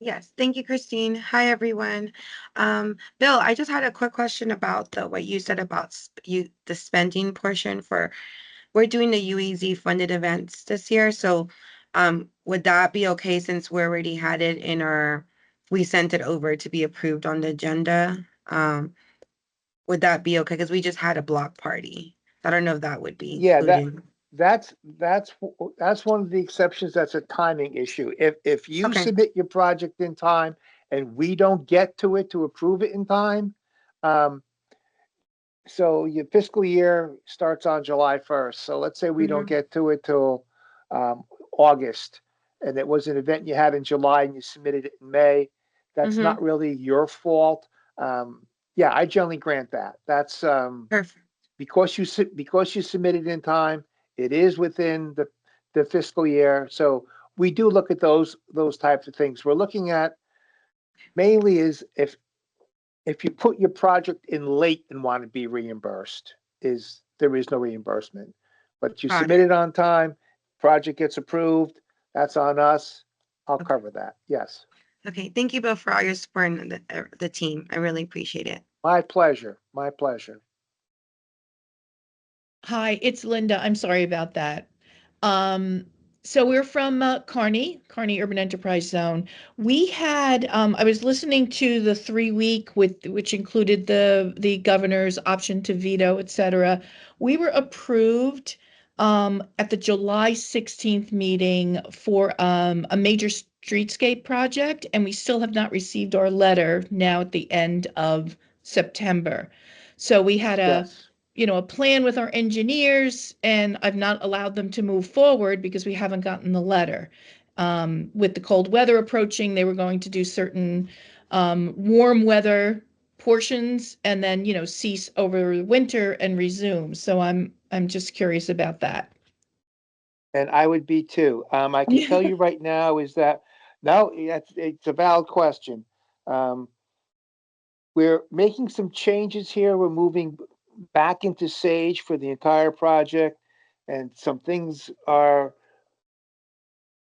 Speaker 13: Yes, thank you, Christine. Hi, everyone. Bill, I just had a quick question about what you said about the spending portion for, we're doing the UEZ funded events this year. So would that be okay since we already had it in we sent it over to be approved on the agenda? Would that be okay? Because we just had a block party. I don't know if that would be included.
Speaker 12: That's one of the exceptions. That's a timing issue. If you submit your project in time and we don't get to it to approve it in time, so your fiscal year starts on July 1st. So let's say we don't get to it till August, and it was an event you had in July and you submitted it in May. That's not really your fault. Yeah, I generally grant that. That's
Speaker 13: Perfect.
Speaker 12: because because you submitted in time, it is within the fiscal year. So we do look at those types of things. We're looking at mainly is if you put your project in late and want to be reimbursed, there is no reimbursement. But you
Speaker 13: Got
Speaker 12: submit
Speaker 13: it.
Speaker 12: it on time, project gets approved, that's on us. I'll
Speaker 13: Okay.
Speaker 12: cover that. Yes.
Speaker 13: Okay. Thank you, Bill, for all your support and the team. I really appreciate it.
Speaker 12: My pleasure. My pleasure.
Speaker 14: Hi, it's Linda. I'm sorry about that. So we're from Kearney Urban Enterprise Zone. We had I was listening to the 3 week which included the governor's option to veto, et cetera. We were approved at the July 16th meeting for a major streetscape project, and we still have not received our letter now at the end of September. So we had
Speaker 12: Yes.
Speaker 14: a plan with our engineers, and I've not allowed them to move forward because we haven't gotten the letter. With the cold weather approaching, they were going to do certain warm weather portions and then, cease over winter and resume. So I'm just curious about that.
Speaker 12: And I would be too. I can tell you right now is that no, it's a valid question. Um, we're making some changes here. We're moving back into Sage for the entire project, and some things are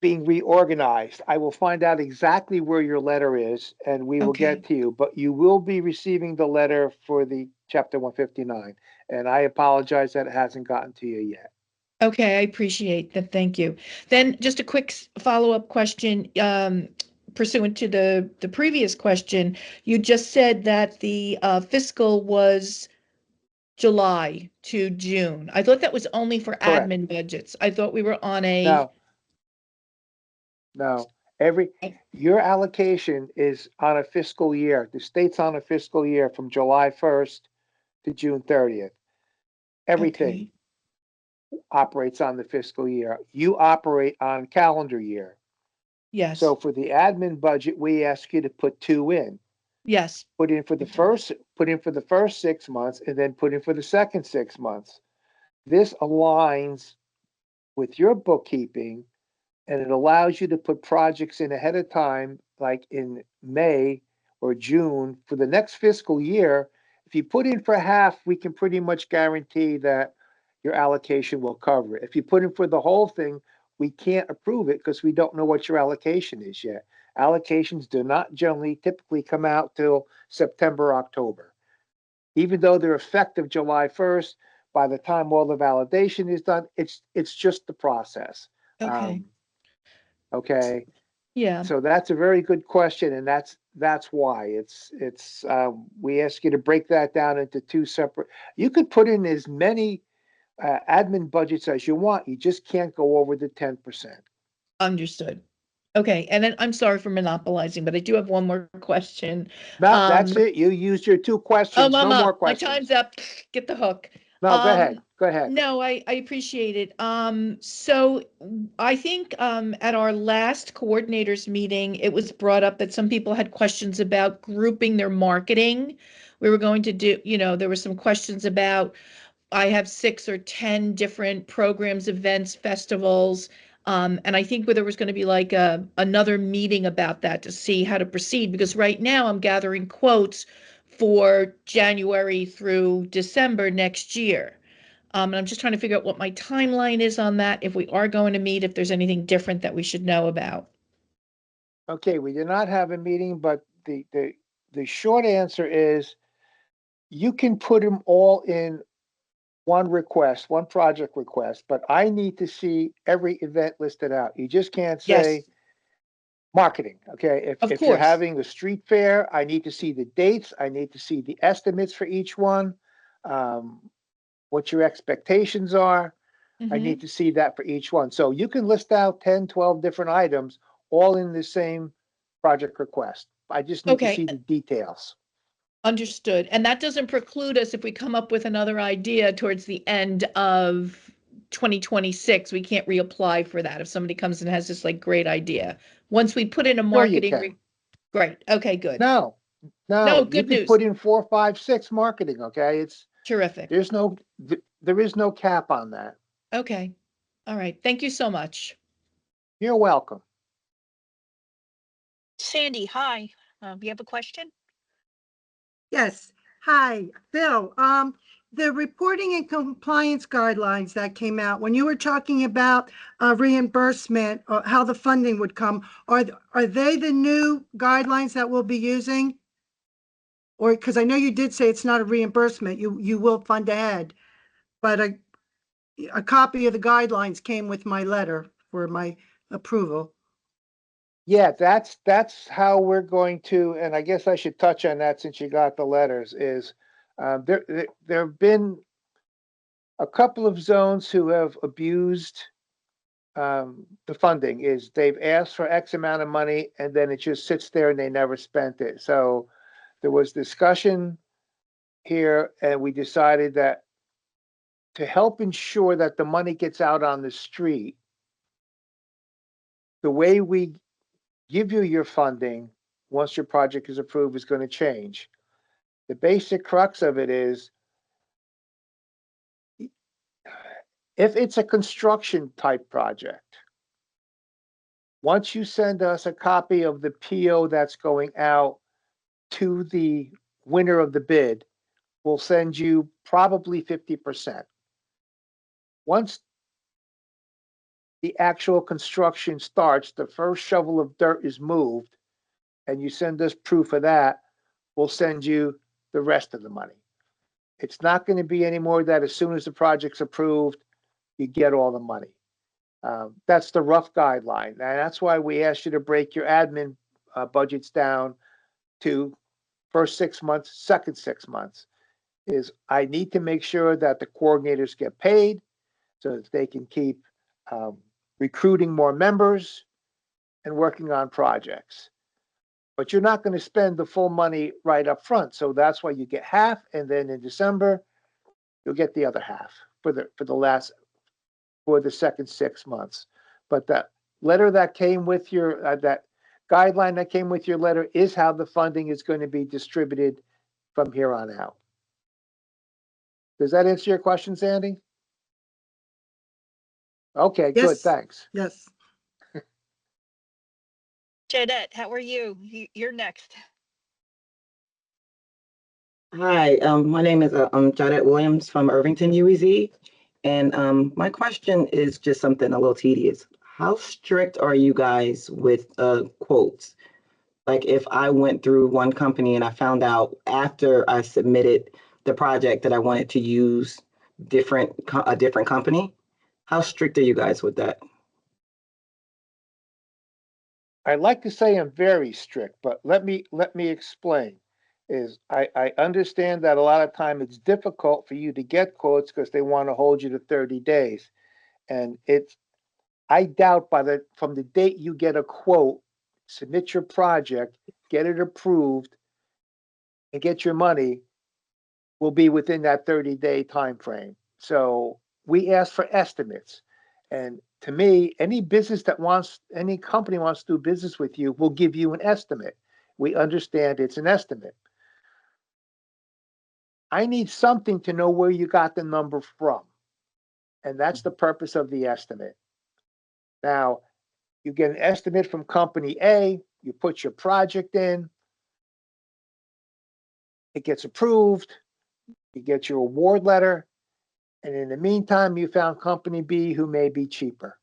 Speaker 12: being reorganized. I will find out exactly where your letter is and we will
Speaker 14: Okay.
Speaker 12: get to you, but you will be receiving the letter for the chapter 159. And I apologize that it hasn't gotten to you yet.
Speaker 14: Okay, I appreciate that. Thank you. Then just a quick follow-up question, pursuant to the previous question. You just said that the fiscal was July to June. I thought that was only for
Speaker 12: Correct.
Speaker 14: admin budgets. I thought we were on a.
Speaker 12: No, no. Your allocation is on a fiscal year. The state's on a fiscal year from July 1st to June 30th. Everything
Speaker 14: Okay.
Speaker 12: operates on the fiscal year. You operate on calendar year.
Speaker 14: Yes.
Speaker 12: So for the admin budget, we ask you to put two in.
Speaker 14: Yes.
Speaker 12: Put in for the first 6 months and then put in for the second 6 months. This aligns with your bookkeeping and it allows you to put projects in ahead of time, like in May or June for the next fiscal year. If you put in for half, we can pretty much guarantee that your allocation will cover it. If you put in for the whole thing, we can't approve it because we don't know what your allocation is yet. Allocations do not generally typically come out till September, October. Even though they're effective July 1st, by the time all the validation is done, it's just the process.
Speaker 14: Okay.
Speaker 12: Okay.
Speaker 14: Yeah.
Speaker 12: So that's a very good question, and that's why it's we ask you to break that down into two separate. You could put in as many admin budgets as you want. You just can't go over the 10%.
Speaker 14: Understood. Okay. And then I'm sorry for monopolizing, but I do have one more question.
Speaker 12: No, that's
Speaker 14: Um,
Speaker 12: it. You used your two
Speaker 14: oh,
Speaker 12: questions. No more
Speaker 14: Mama, my
Speaker 12: questions.
Speaker 14: time's up. Get the hook.
Speaker 12: No, go ahead. Go ahead.
Speaker 14: No, I appreciate it. So I think at our last coordinators meeting, it was brought up that some people had questions about grouping their marketing. We were going to do, there were some questions about I have 6 or 10 different programs, events, festivals. And I think where there was going to be like another meeting about that to see how to proceed, because right now I'm gathering quotes for January through December next year. And I'm just trying to figure out what my timeline is on that, if we are going to meet, if there's anything different that we should know about.
Speaker 12: Okay, we did not have a meeting, but the short answer is you can put them all in one request, one project request, but I need to see every event listed out. You just can't say
Speaker 14: Yes,
Speaker 12: marketing. Okay.
Speaker 14: of
Speaker 12: If you're
Speaker 14: course.
Speaker 12: having a street fair, I need to see the dates. I need to see the estimates for each one, um, what your expectations are. I need
Speaker 14: Hmm.
Speaker 12: to see that for each one. So you can list out 10, 12 different items all in the same project request. I just need to
Speaker 14: Okay,
Speaker 12: see the details.
Speaker 14: understood. And that doesn't preclude us if we come up with another idea towards the end of 2026, we can't reapply for that if somebody comes and has this like great idea. Once we put in a
Speaker 12: Sure, you
Speaker 14: marketing,
Speaker 12: can.
Speaker 14: great. Okay, good.
Speaker 12: No, No, you
Speaker 14: good
Speaker 12: can
Speaker 14: news.
Speaker 12: put in 4, 5, 6 marketing, okay?
Speaker 14: Terrific.
Speaker 12: There is no cap on that.
Speaker 14: Okay. All right. Thank you so much.
Speaker 12: You're welcome.
Speaker 6: Sandy, hi. You have a question?
Speaker 5: Yes. Hi, Bill. The reporting and compliance guidelines that came out, when you were talking about reimbursement or how the funding would come, are they the new guidelines that we'll be using? Or, because I know you did say it's not a reimbursement, you will fund ahead, but a copy of the guidelines came with my letter for my approval.
Speaker 12: Yeah, that's how we're going to, and I guess I should touch on that since you got the letters, is there have been a couple of zones who have abused the funding. Is they've asked for X amount of money and then it just sits there and they never spent it. So there was discussion here and we decided that to help ensure that the money gets out on the street, the way we give you your funding once your project is approved is going to change. The basic crux of it is if it's a construction type project, once you send us a copy of the PO that's going out to the winner of the bid, we'll send you probably 50%. Once the actual construction starts, the first shovel of dirt is moved, and you send us proof of that, we'll send you the rest of the money. It's not going to be any more that as soon as the project's approved, you get all the money. That's the rough guideline. And that's why we asked you to break your admin budgets down to first 6 months, second 6 months. Is I need to make sure that the coordinators get paid so that they can keep recruiting more members and working on projects. But you're not going to spend the full money right up front. So that's why you get half, and then in December, you'll get the other half for the second 6 months. But that letter that came with your that guideline that came with your letter is how the funding is going to be distributed from here on out. Does that answer your question, Sandy? Okay,
Speaker 5: Yes.
Speaker 12: good, thanks.
Speaker 5: Yes.
Speaker 6: Jeanette, how are you? You're next.
Speaker 15: Hi, my name is Jadette Williams from Irvington, UEZ. And my question is just something a little tedious. How strict are you guys with quotes? Like if I went through one company and I found out after I submitted the project that I wanted to use a different company, how strict are you guys with that?
Speaker 12: I'd like to say I'm very strict, but let me explain. Is I understand that a lot of time it's difficult for you to get quotes because they want to hold you to 30 days. And I doubt from the date you get a quote, submit your project, get it approved, and get your money will be within that 30-day time frame. So we ask for estimates. And to me, any company wants to do business with you will give you an estimate. We understand it's an estimate. I need something to know where you got the number from. And that's the purpose of the estimate. Now, you get an estimate from company A, you put your project in, it gets approved, you get your award letter, and in the meantime, you found company B who may be cheaper.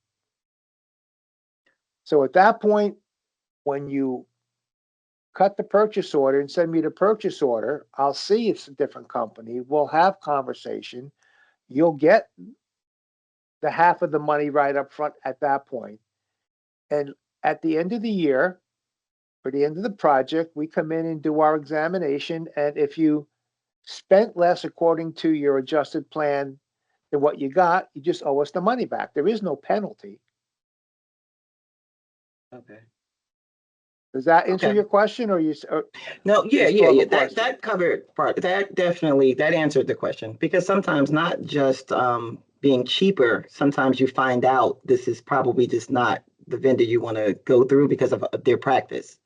Speaker 12: So at that point, when you cut the purchase order and send me the purchase order, I'll see it's a different company. We'll have conversation. You'll get the half of the money right up front at that point. And at the end of the year, for the end of the project, we come in and do our examination. And if you spent less according to your adjusted plan than what you got, you just owe us the money back. There is no penalty.
Speaker 15: Okay.
Speaker 12: Does that answer
Speaker 15: Okay.
Speaker 12: your question, or
Speaker 15: No, yeah,
Speaker 12: you still have a
Speaker 15: That
Speaker 12: question?
Speaker 15: covered part. That answered the question, because sometimes not just being cheaper, sometimes you find out this is probably just not the vendor you want to go through because of their practice.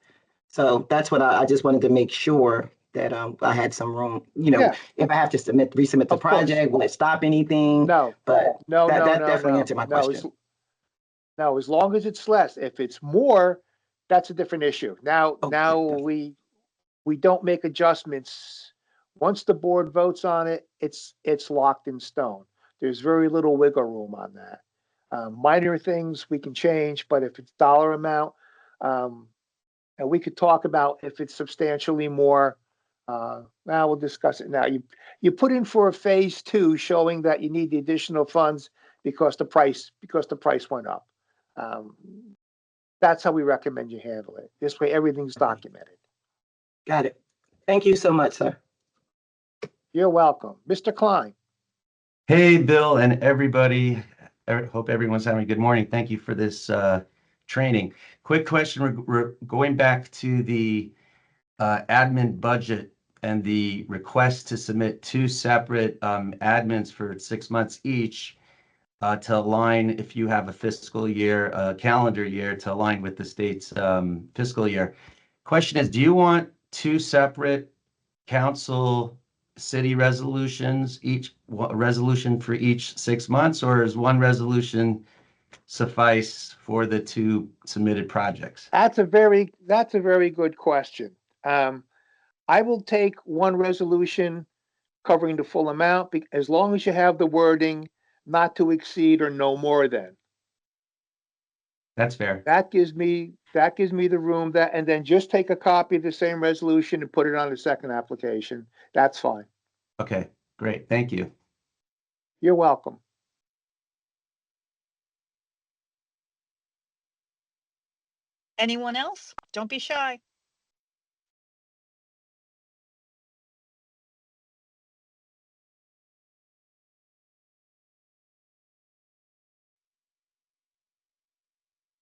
Speaker 15: So that's what I just wanted to make sure that I had some room,
Speaker 12: Yeah,
Speaker 15: if I have to resubmit the
Speaker 12: of course.
Speaker 15: project, will it stop anything?
Speaker 12: No,
Speaker 15: But
Speaker 12: no,
Speaker 15: that
Speaker 12: no, no,
Speaker 15: definitely
Speaker 12: no.
Speaker 15: answered my
Speaker 12: No,
Speaker 15: question.
Speaker 12: no, as long as it's less. If it's more, that's a different issue. Now,
Speaker 15: Okay,
Speaker 12: now
Speaker 15: definitely.
Speaker 12: we don't make adjustments. Once the board votes on it, it's locked in stone. There's very little wiggle room on that. Minor things we can change, but if it's dollar amount, and we could talk about if it's substantially more. Now we'll discuss it now. You put in for a phase 2, showing that you need the additional funds because the price went up. That's how we recommend you handle it. This way, everything's documented.
Speaker 15: Got it. Thank you so much, sir.
Speaker 12: You're welcome, Mr. Klein.
Speaker 16: Hey, Bill and everybody. Hope everyone's having a good morning. Thank you for this training. Quick question. We're going back to the admin budget and the request to submit 2 separate admins for 6 months each to align, if you have a fiscal year, calendar year, to align with the state's fiscal year. Question is, do you want 2 separate council city resolutions, each resolution for each 6 months, or is one resolution suffice for the 2 submitted projects?
Speaker 12: That's a very good question. I will take one resolution covering the full amount, as long as you have the wording not to exceed or no more than.
Speaker 16: That's fair.
Speaker 12: That gives me the room, and then just take a copy of the same resolution and put it on the second application. That's fine.
Speaker 16: Okay, great. Thank you.
Speaker 12: You're welcome.
Speaker 6: Anyone else? Don't be shy.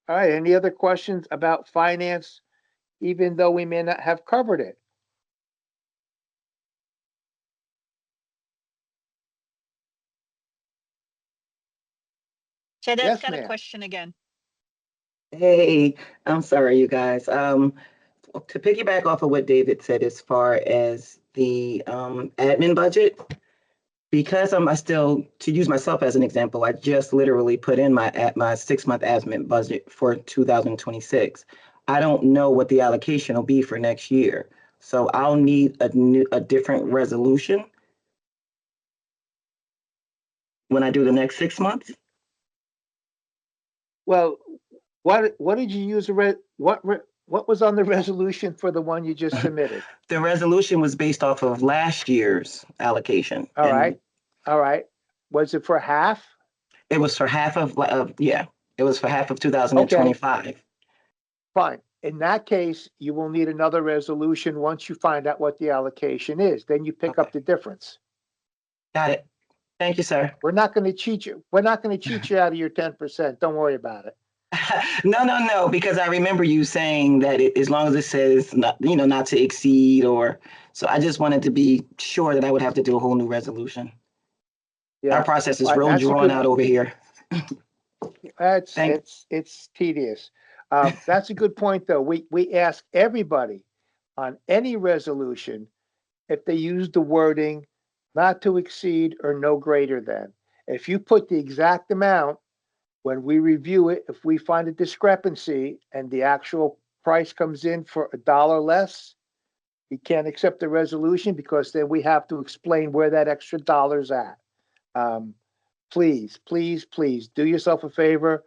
Speaker 12: All right, any other questions about finance, even though we may not have covered it?
Speaker 6: Chadette's
Speaker 12: Yes,
Speaker 6: got a
Speaker 12: ma'am.
Speaker 6: question again.
Speaker 15: Hey, I'm sorry, you guys. To piggyback off of what David said as far as the admin budget, because I still, to use myself as an example, I just literally put in my 6-month admin budget for 2026. I don't know what the allocation will be for next year. So I'll need a different resolution when I do the next 6 months.
Speaker 12: Well, what did you use? What was on the resolution for the one you just submitted?
Speaker 15: The resolution was based off of last year's allocation.
Speaker 12: All right. Was it for half?
Speaker 15: It was for half of it was for half of 2025.
Speaker 12: Fine. In that case, you will need another resolution once you find out what the allocation is. Then you pick up the difference.
Speaker 15: Got it. Thank you, sir.
Speaker 12: We're not going to cheat you. We're not going to cheat you out of your 10%. Don't worry about it.
Speaker 15: No, because I remember you saying that as long as it says not to exceed, or so I just wanted to be sure that I would have to do a whole new resolution.
Speaker 12: Yeah.
Speaker 15: Our process is real drawn out over here.
Speaker 12: It's tedious. That's a good point, though. We ask everybody on any resolution if they use the wording not to exceed or no greater than. If you put the exact amount, when we review it, if we find a discrepancy and the actual price comes in for $1 less, we can't accept the resolution, because then we have to explain where that extra dollar's at. Please do yourself a favor.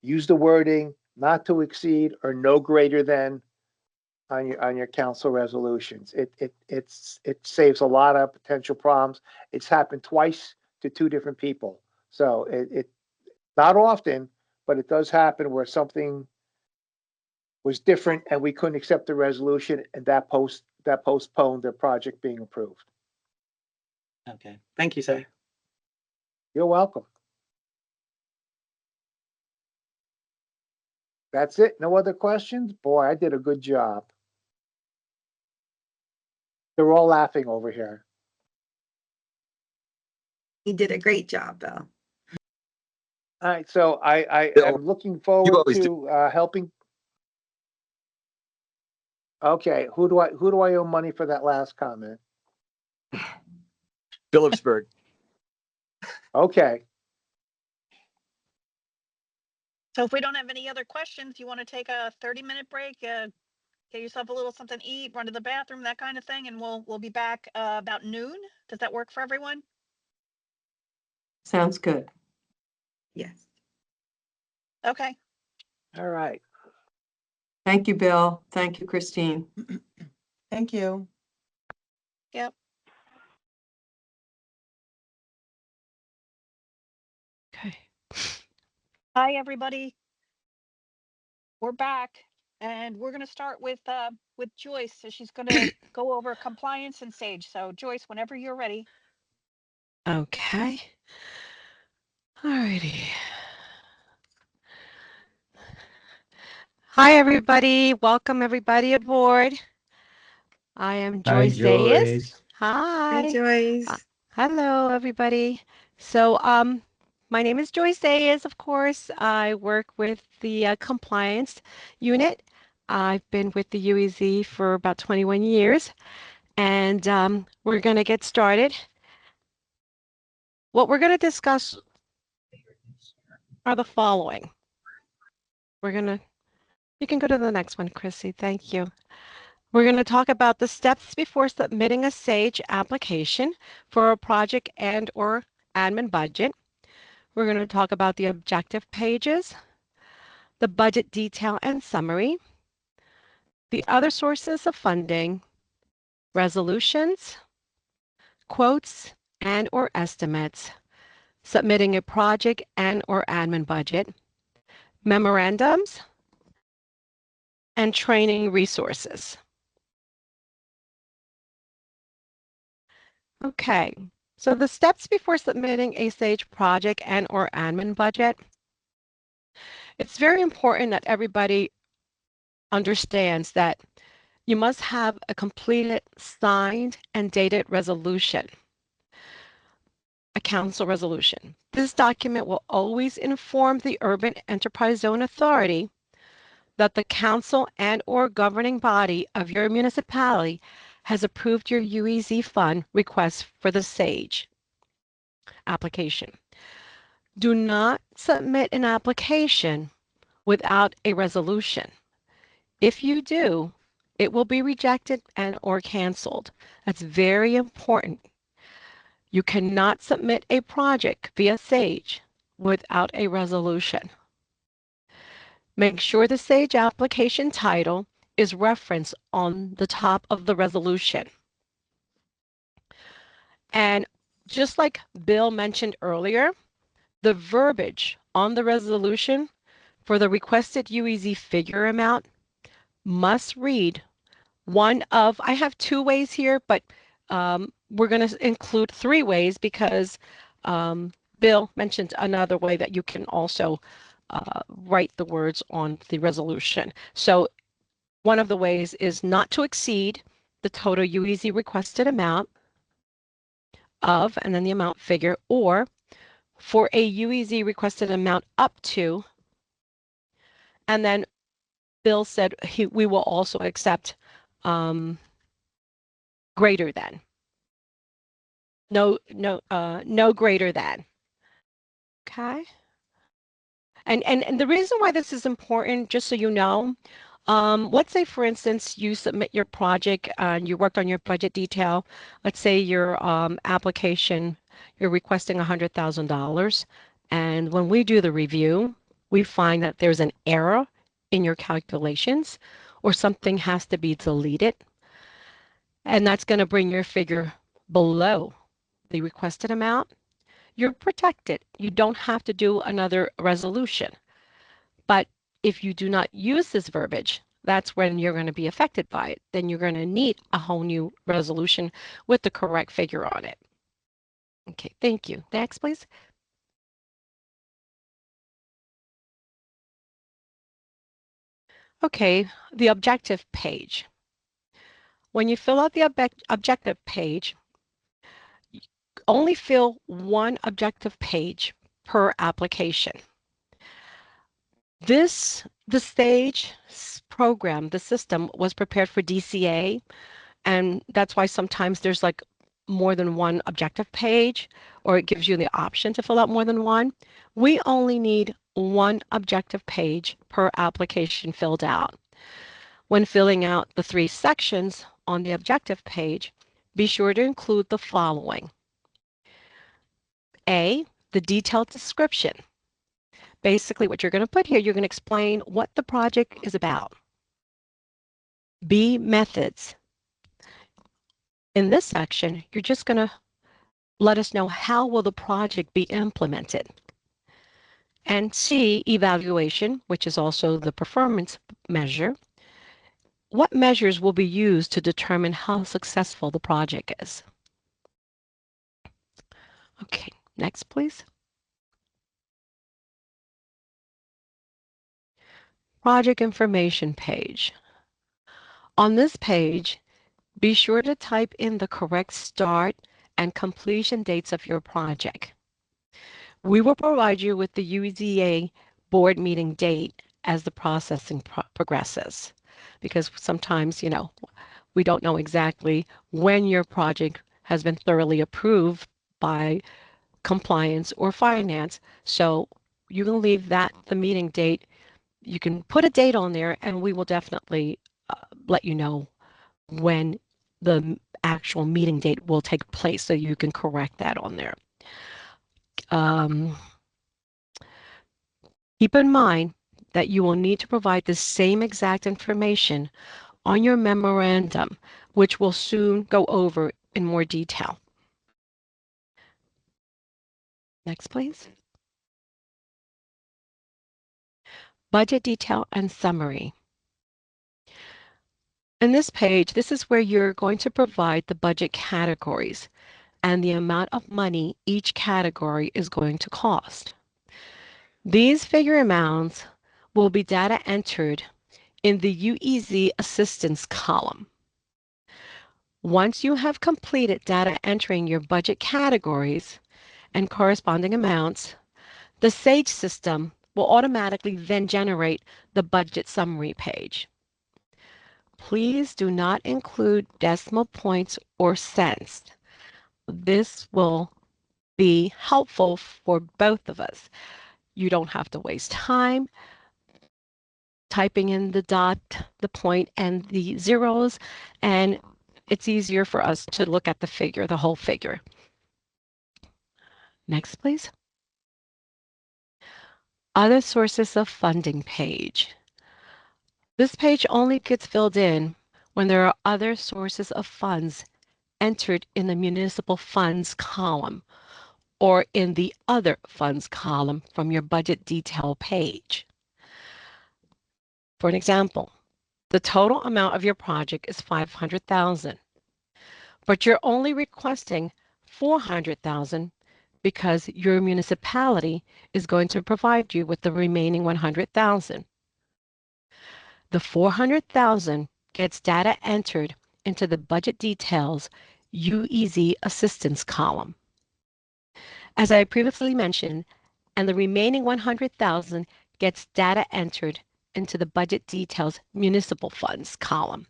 Speaker 12: Use the wording not to exceed or no greater than on your council resolutions. It saves a lot of potential problems. It's happened twice to 2 different people. So it not often, but it does happen where something was different and we couldn't accept the resolution, and that postponed their project being approved.
Speaker 15: Okay. Thank you, sir.
Speaker 12: You're welcome. That's it. No other questions? Boy, I did a good job. They're all laughing over here.
Speaker 13: You did a great job, Bill.
Speaker 12: All right, so I'm looking forward to helping. Okay, who do I owe money for that last comment?
Speaker 17: Phillipsburg.
Speaker 12: Okay,
Speaker 6: So if we don't have any other questions, you want to take a 30-minute break, get yourself a little something to eat, run to the bathroom, that kind of thing, and we'll be back about noon. Does that work for everyone?
Speaker 5: Sounds good.
Speaker 13: Yes.
Speaker 6: Okay.
Speaker 12: all right.
Speaker 5: Thank you, Bill. Thank you, Christine.
Speaker 15: Thank you.
Speaker 6: Yep.
Speaker 3: Okay.
Speaker 6: Hi, everybody. We're back, and we're going to start with Joyce. So she's going to go over compliance and Sage. So Joyce, whenever you're ready.
Speaker 3: Okay. All righty.
Speaker 18: Hi, everybody. Welcome, everybody aboard. I am
Speaker 16: Hi,
Speaker 18: Joyce Zayas.
Speaker 16: Joyce.
Speaker 13: Hi,
Speaker 18: Hi.
Speaker 13: Joyce.
Speaker 18: Hello, everybody. So, my name is Joyce Zayas, of course. I work with the compliance unit. I've been with the UEZ for about 21 years, and we're going to get started. What we're going to discuss are the following. You can go to the next one, Chrissy. Thank you. We're going to talk about the steps before submitting a SAGE application for a project and or admin budget. We're going to talk about the objective pages, the budget detail and summary, the other sources of funding, resolutions, quotes and or estimates, submitting a project and or admin budget, memorandums, and training resources. Okay, so the steps before submitting a SAGE project and or admin budget. It's very important that everybody understands that you must have a completed, signed, and dated resolution, a council resolution. This document will always inform the Urban Enterprise Zone Authority that the council and or governing body of your municipality has approved your UEZ fund request for the SAGE application. Do not submit an application without a resolution. If you do, it will be rejected and or canceled. That's very important. You cannot submit a project via SAGE without a resolution. Make sure the SAGE application title is referenced on the top of the resolution. And just like Bill mentioned earlier, the verbiage on the resolution for the requested UEZ figure amount must read I have 2 ways here, but we're going to include 3 ways because Bill mentioned another way that you can also write the words on the resolution. So one of the ways is not to exceed the total UEZ requested amount of, and then the amount figure, or for a UEZ requested amount up to, and then Bill said we will also accept greater than. No greater than. Okay. And the reason why this is important, just so you know, let's say, for instance, you submit your project and you worked on your budget detail. Let's say your application, you're requesting $100,000. And when we do the review, we find that there's an error in your calculations or something has to be deleted. And that's going to bring your figure below the requested amount. You're protected. You don't have to do another resolution. But if you do not use this verbiage, that's when you're going to be affected by it. Then you're going to need a whole new resolution with the correct figure on it. Okay, thank you. Next, please. Okay, the objective page. When you fill out the objective page, only fill one objective page per application. This The SAGE program, the system was prepared for DCA, and that's why sometimes there's like more than one objective page, or it gives you the option to fill out more than one. We only need one objective page per application filled out. When filling out the 3 sections on the objective page, be sure to include the following. A, the detailed description. Basically, what you're going to put here, you're going to explain what the project is about. B, methods. In this section, you're just going to let us know how will the project be implemented. And C, evaluation, which is also the performance measure. What measures will be used to determine how successful the project is? Okay, next, please. Project information page. On this page, be sure to type in the correct start and completion dates of your project. We will provide you with the UEZA board meeting date as the processing progresses, because sometimes, we don't know exactly when your project has been thoroughly approved by compliance or finance. So you can leave that the meeting date. You can put a date on there, and we will definitely let you know when the actual meeting date will take place, so you can correct that on there. Keep in mind that you will need to provide the same exact information on your memorandum, which we'll soon go over in more detail. Next, please. Budget detail and summary. In this page, this is where you're going to provide the budget categories and the amount of money each category is going to cost. These figure amounts will be data entered in the UEZ assistance column. Once you have completed data entering your budget categories and corresponding amounts, the SAGE system will automatically then generate the budget summary page. Please do not include decimal points or cents. This will be helpful for both of us. You don't have to waste time typing in the dot, the point, and the zeros, and it's easier for us to look at the figure, the whole figure. Next, please. Other sources of funding page. This page only gets filled in when there are other sources of funds entered in the municipal funds column or in the other funds column from your budget detail page. For an example, the total amount of your project is $500,000, but you're only requesting $400,000 because your municipality is going to provide you with the remaining $100,000. The $400,000 gets data entered into the budget details UEZ assistance column. As I previously mentioned, and the remaining $100,000 gets data entered into the budget details municipal funds column.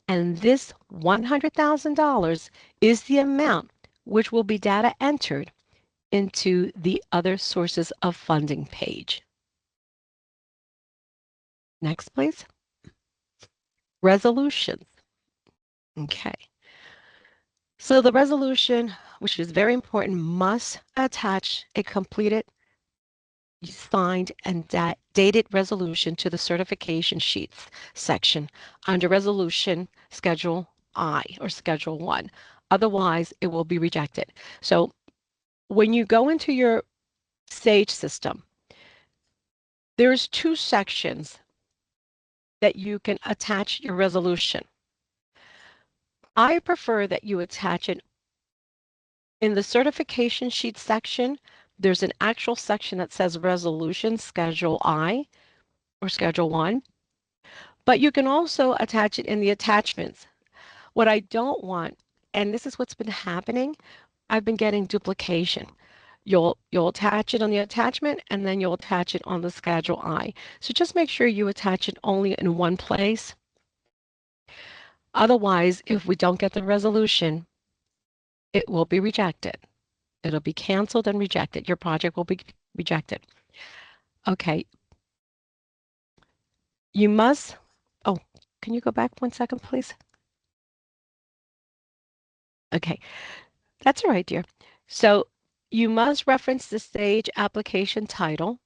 Speaker 18: And this $100,000 is the amount which will be data entered into the other sources of funding page. Next, please. Resolutions. Okay. So the resolution, which is very important, must attach a completed, signed, and dated resolution to the certification sheets section under Resolution Schedule I or Schedule 1. Otherwise, it will be rejected. So when you go into your SAGE system, there's 2 sections that you can attach your resolution. I prefer that you attach it in the certification sheet section. There's an actual section that says Resolution Schedule I or Schedule 1, but you can also attach it in the attachments. What I don't want, and this is what's been happening, I've been getting duplication. You'll attach it on the attachment, and then you'll attach it on the Schedule I. So just make sure you attach it only in one place. Otherwise, if we don't get the resolution, it will be rejected. It'll be canceled and rejected. Your project will be rejected. Okay. You must, oh, can you go back 1 second, please? Okay, that's all right, dear. So you must reference the stage application title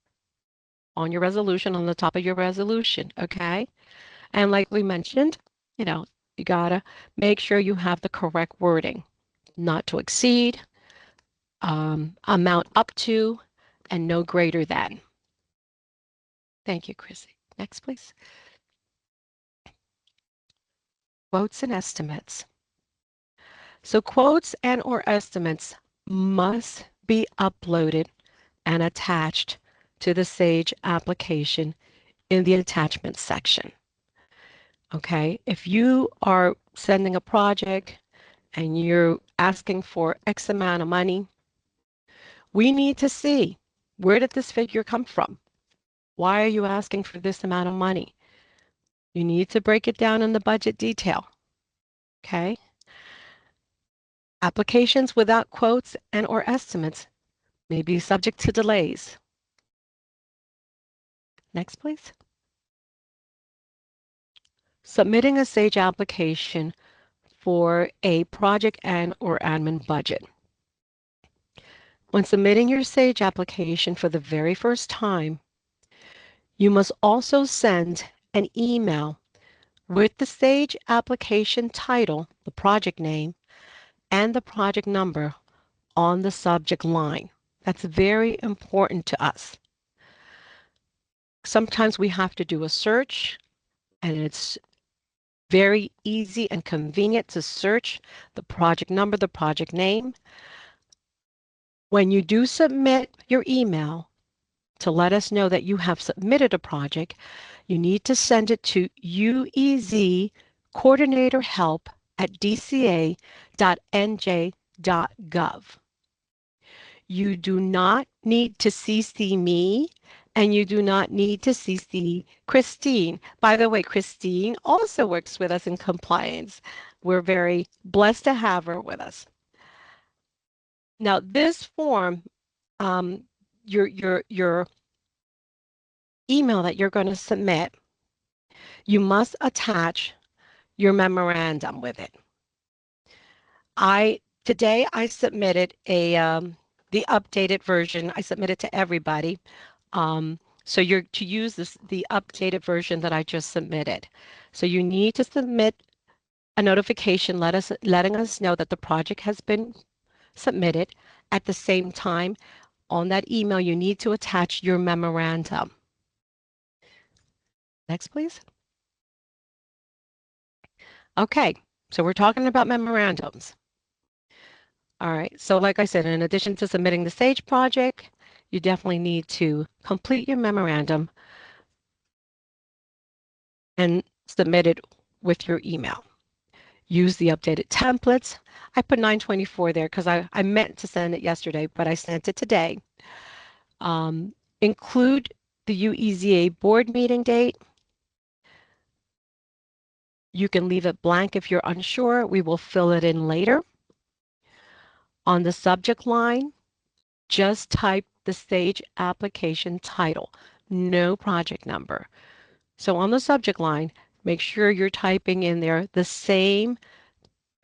Speaker 18: on your resolution, on the top of your resolution, okay? And like we mentioned, you know, you gotta make sure you have the correct wording. Not to exceed, amount up to, and no greater than. Thank you, Chrissy. Next, please. Quotes and estimates. So quotes and or estimates must be uploaded and attached to the Sage application in the attachments section. Okay, if you are sending a project and you're asking for X amount of money, we need to see, where did this figure come from? Why are you asking for this amount of money? You need to break it down in the budget detail. Okay. Applications without quotes and or estimates may be subject to delays. Next, please. Submitting a Sage application for a project and or admin budget. When submitting your Sage application for the very first time, you must also send an email with the Sage application title, the project name, and the project number on the subject line. That's very important to us. Sometimes we have to do a search, and it's very easy and convenient to search the project number, the project name. When you do submit your email to let us know that you have submitted a project, you need to send it to UEZ coordinator help at dca.nj.gov. You do not need to CC me, and you do not need to CC Christine. By the way, Christine also works with us in compliance. We're very blessed to have her with us. Now, this form, your email that you're going to submit, you must attach your memorandum with it. Today I submitted the updated version. I submitted to everybody. So you're to use the updated version that I just submitted. So you need to submit a notification letting us know that the project has been submitted. At the same time, on that email, you need to attach your memorandum. Next, please. Okay, so we're talking about memorandums. All right, so like I said, in addition to submitting the Sage project, you definitely need to complete your memorandum and submit it with your email. Use the updated templates. I put 9/24 there because I meant to send it yesterday, but I sent it today. Include the UEZA board meeting date. You can leave it blank if you're unsure. We will fill it in later. On the subject line, just type the Sage application title, no project number. So on the subject line, make sure you're typing in there the same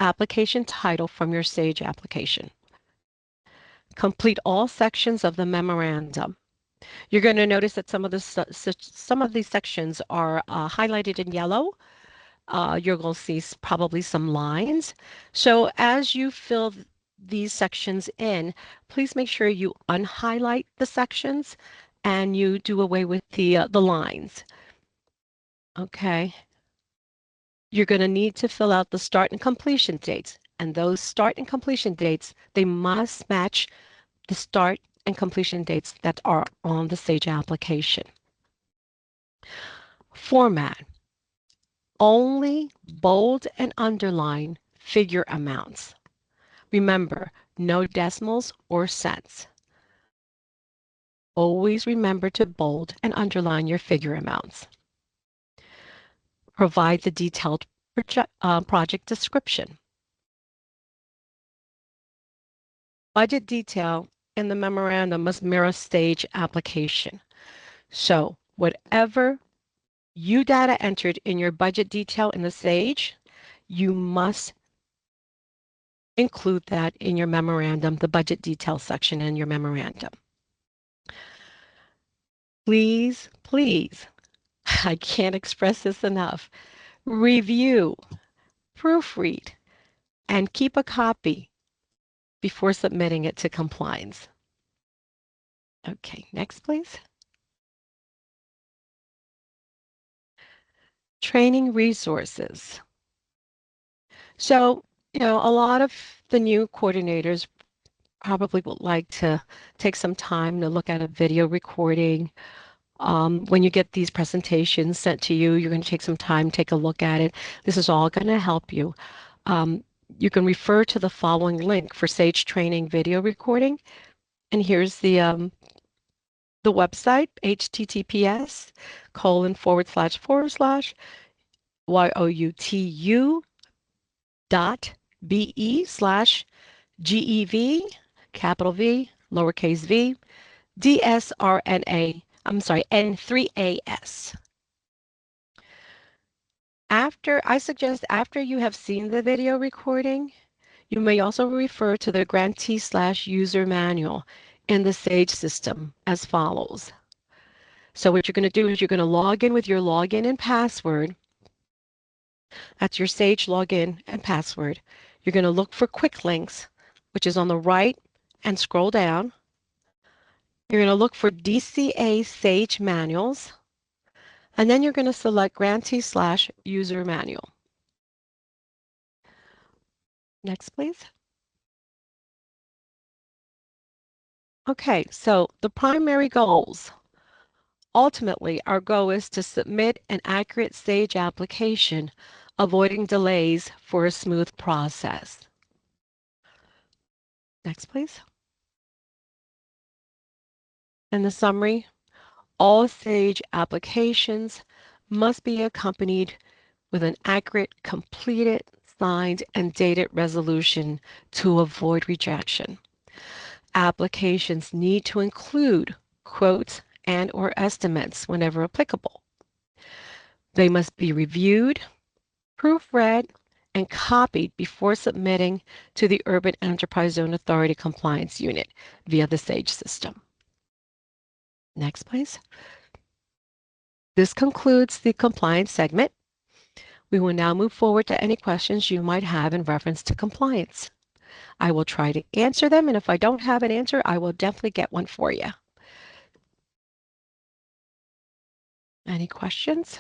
Speaker 18: application title from your Sage application. Complete all sections of the memorandum. You're going to notice that some of these sections are highlighted in yellow. You're going to see probably some lines. So as you fill these sections in, please make sure you unhighlight the sections and you do away with the lines. Okay. You're going to need to fill out the start and completion dates. And those start and completion dates, they must match the start and completion dates that are on the Sage application. Format. Only bold and underline figure amounts. Remember, no decimals or cents. Always remember to bold and underline your figure amounts. Provide the detailed project description. Budget detail in the memorandum must mirror stage application. So whatever you data entered in your budget detail in the stage, you must include that in your memorandum, the budget detail section in your memorandum. Please, please, I can't express this enough. Review, proofread, and keep a copy before submitting it to compliance. Okay, next, please. Training resources. So, a lot of the new coordinators probably would like to take some time to look at a video recording. When you get these presentations sent to you, you're going to take some time, take a look at it. This is all going to help you. You can refer to the following link for Sage Training video recording. And here's the website, https://youtu.be/GEV, capital V, lowercase v, DSRNA, N3AS. I suggest after you have seen the video recording, you may also refer to the grantee/user manual in the Sage system as follows. So what you're going to do is you're going to log in with your login and password. That's your Sage login and password. You're going to look for quick links, which is on the right, and scroll down. You're going to look for DCA Sage manuals, and then you're going to select grantee/user manual. Next, please. Okay, so the primary goals. Ultimately, our goal is to submit an accurate Sage application, avoiding delays for a smooth process. Next, please. In the summary, all Sage applications must be accompanied with an accurate, completed, signed, and dated resolution to avoid rejection. Applications need to include quotes and/or estimates whenever applicable. They must be reviewed, proofread, and copied before submitting to the Urban Enterprise Zone Authority Compliance Unit via the Sage system. Next, please. This concludes the compliance segment. We will now move forward to any questions you might have in reference to compliance. I will try to answer them, and if I don't have an answer, I will definitely get one for you. Any questions?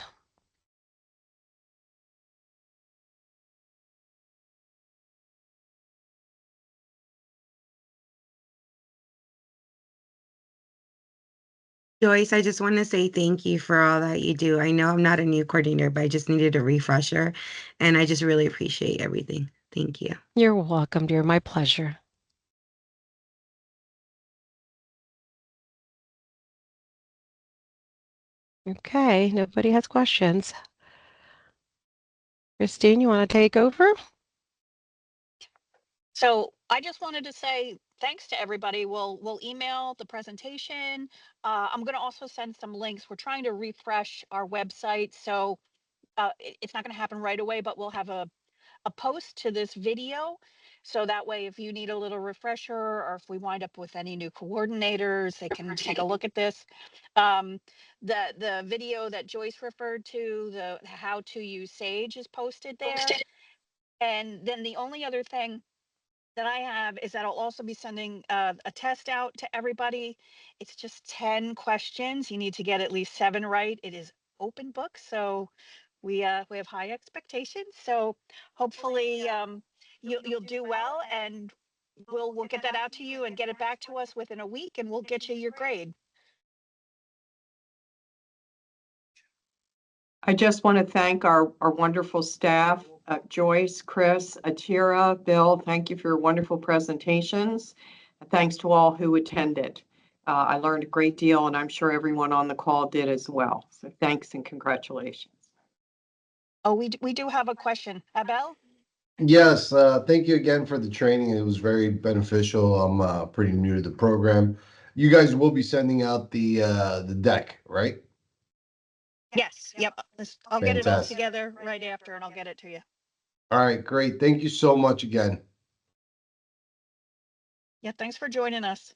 Speaker 13: Joyce, I just want to say thank you for all that you do. I know I'm not a new coordinator, but I just needed a refresher, and I just really appreciate everything. Thank you.
Speaker 18: You're welcome, dear. My pleasure. Okay, nobody has questions. Christine, you want to take over?
Speaker 6: So I just wanted to say thanks to everybody. We'll email the presentation. I'm going to also send some links. We're trying to refresh our website, so it's not going to happen right away, but we'll have a post to this video. So that way, if you need a little refresher, or if we wind up with any new coordinators, they can take a look at this. The video that Joyce referred to, the how to use Sage, is posted there. And then the only other thing that I have is that I'll also be sending a test out to everybody. It's just 10 questions. You need to get at least 7 right. It is open book, so we have high expectations. So hopefully you'll do well, and we'll get that out to you and get it back to us within a week, and we'll get you your grade.
Speaker 5: I just want to thank our wonderful staff, Joyce, Chris, Atira, Bill. Thank you for your wonderful presentations. Thanks to all who attended. I learned a great deal, and I'm sure everyone on the call did as well. So thanks and congratulations.
Speaker 6: Oh, we do have a question. Abel?
Speaker 17: Yes, thank you again for the training. It was very beneficial. I'm pretty new to the program. You guys will be sending out the deck, right?
Speaker 6: Yes. Yep. I'll get it all
Speaker 17: Fantastic.
Speaker 6: together right after and I'll get it to you.
Speaker 17: All right, great. Thank you so much again.
Speaker 6: Yeah, thanks for joining us.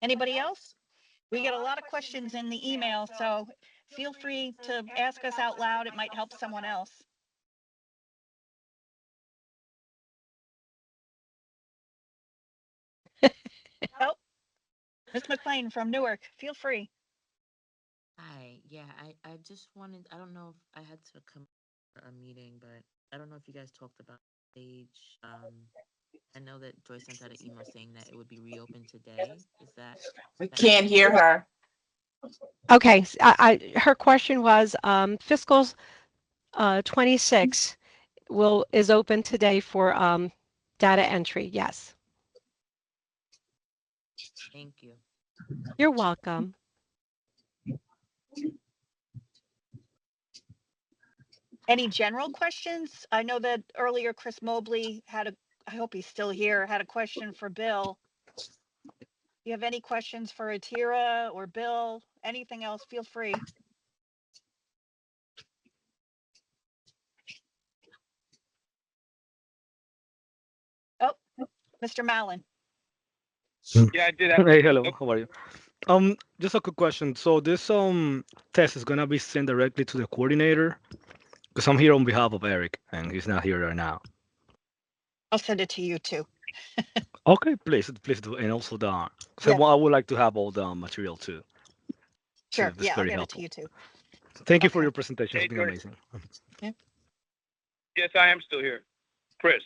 Speaker 6: Anybody else? We get a lot of questions in the email, so feel free to ask us out loud. It might help someone else. Oh, Ms. McLean from Newark, feel free.
Speaker 10: Hi, yeah, I just wanted, I don't know if I had to come to a meeting, but I don't know if you guys talked about stage. I know that Joyce sent out an email saying that it would be reopened today. Is that?
Speaker 3: We can't hear her.
Speaker 18: Okay, her question was, fiscal 26 is open today for data entry. Yes.
Speaker 10: Thank you.
Speaker 18: You're welcome.
Speaker 6: Any general questions? I know that earlier Chris Mobley I hope he's still here, had a question for Bill. You have any questions for Atira or Bill? Anything else, feel free. Oh, Mr. Mallon.
Speaker 9: Yeah, I did have.
Speaker 7: Hey, hello. How are you? Just a quick question. So this test is gonna be sent directly to the coordinator, because I'm here on behalf of Eric, and he's not here right now.
Speaker 6: I'll send it to you too.
Speaker 7: Okay, please do, and also the. So
Speaker 6: Yeah.
Speaker 7: I would like to have all the material too. So
Speaker 6: Sure.
Speaker 7: it's
Speaker 6: Yeah, I'll
Speaker 7: very
Speaker 6: get it to
Speaker 7: helpful.
Speaker 6: you too.
Speaker 7: Thank you for
Speaker 6: Okay.
Speaker 7: your presentation. It's
Speaker 9: Hey,
Speaker 7: been
Speaker 9: George.
Speaker 7: amazing.
Speaker 9: Yes, I am still here. Chris,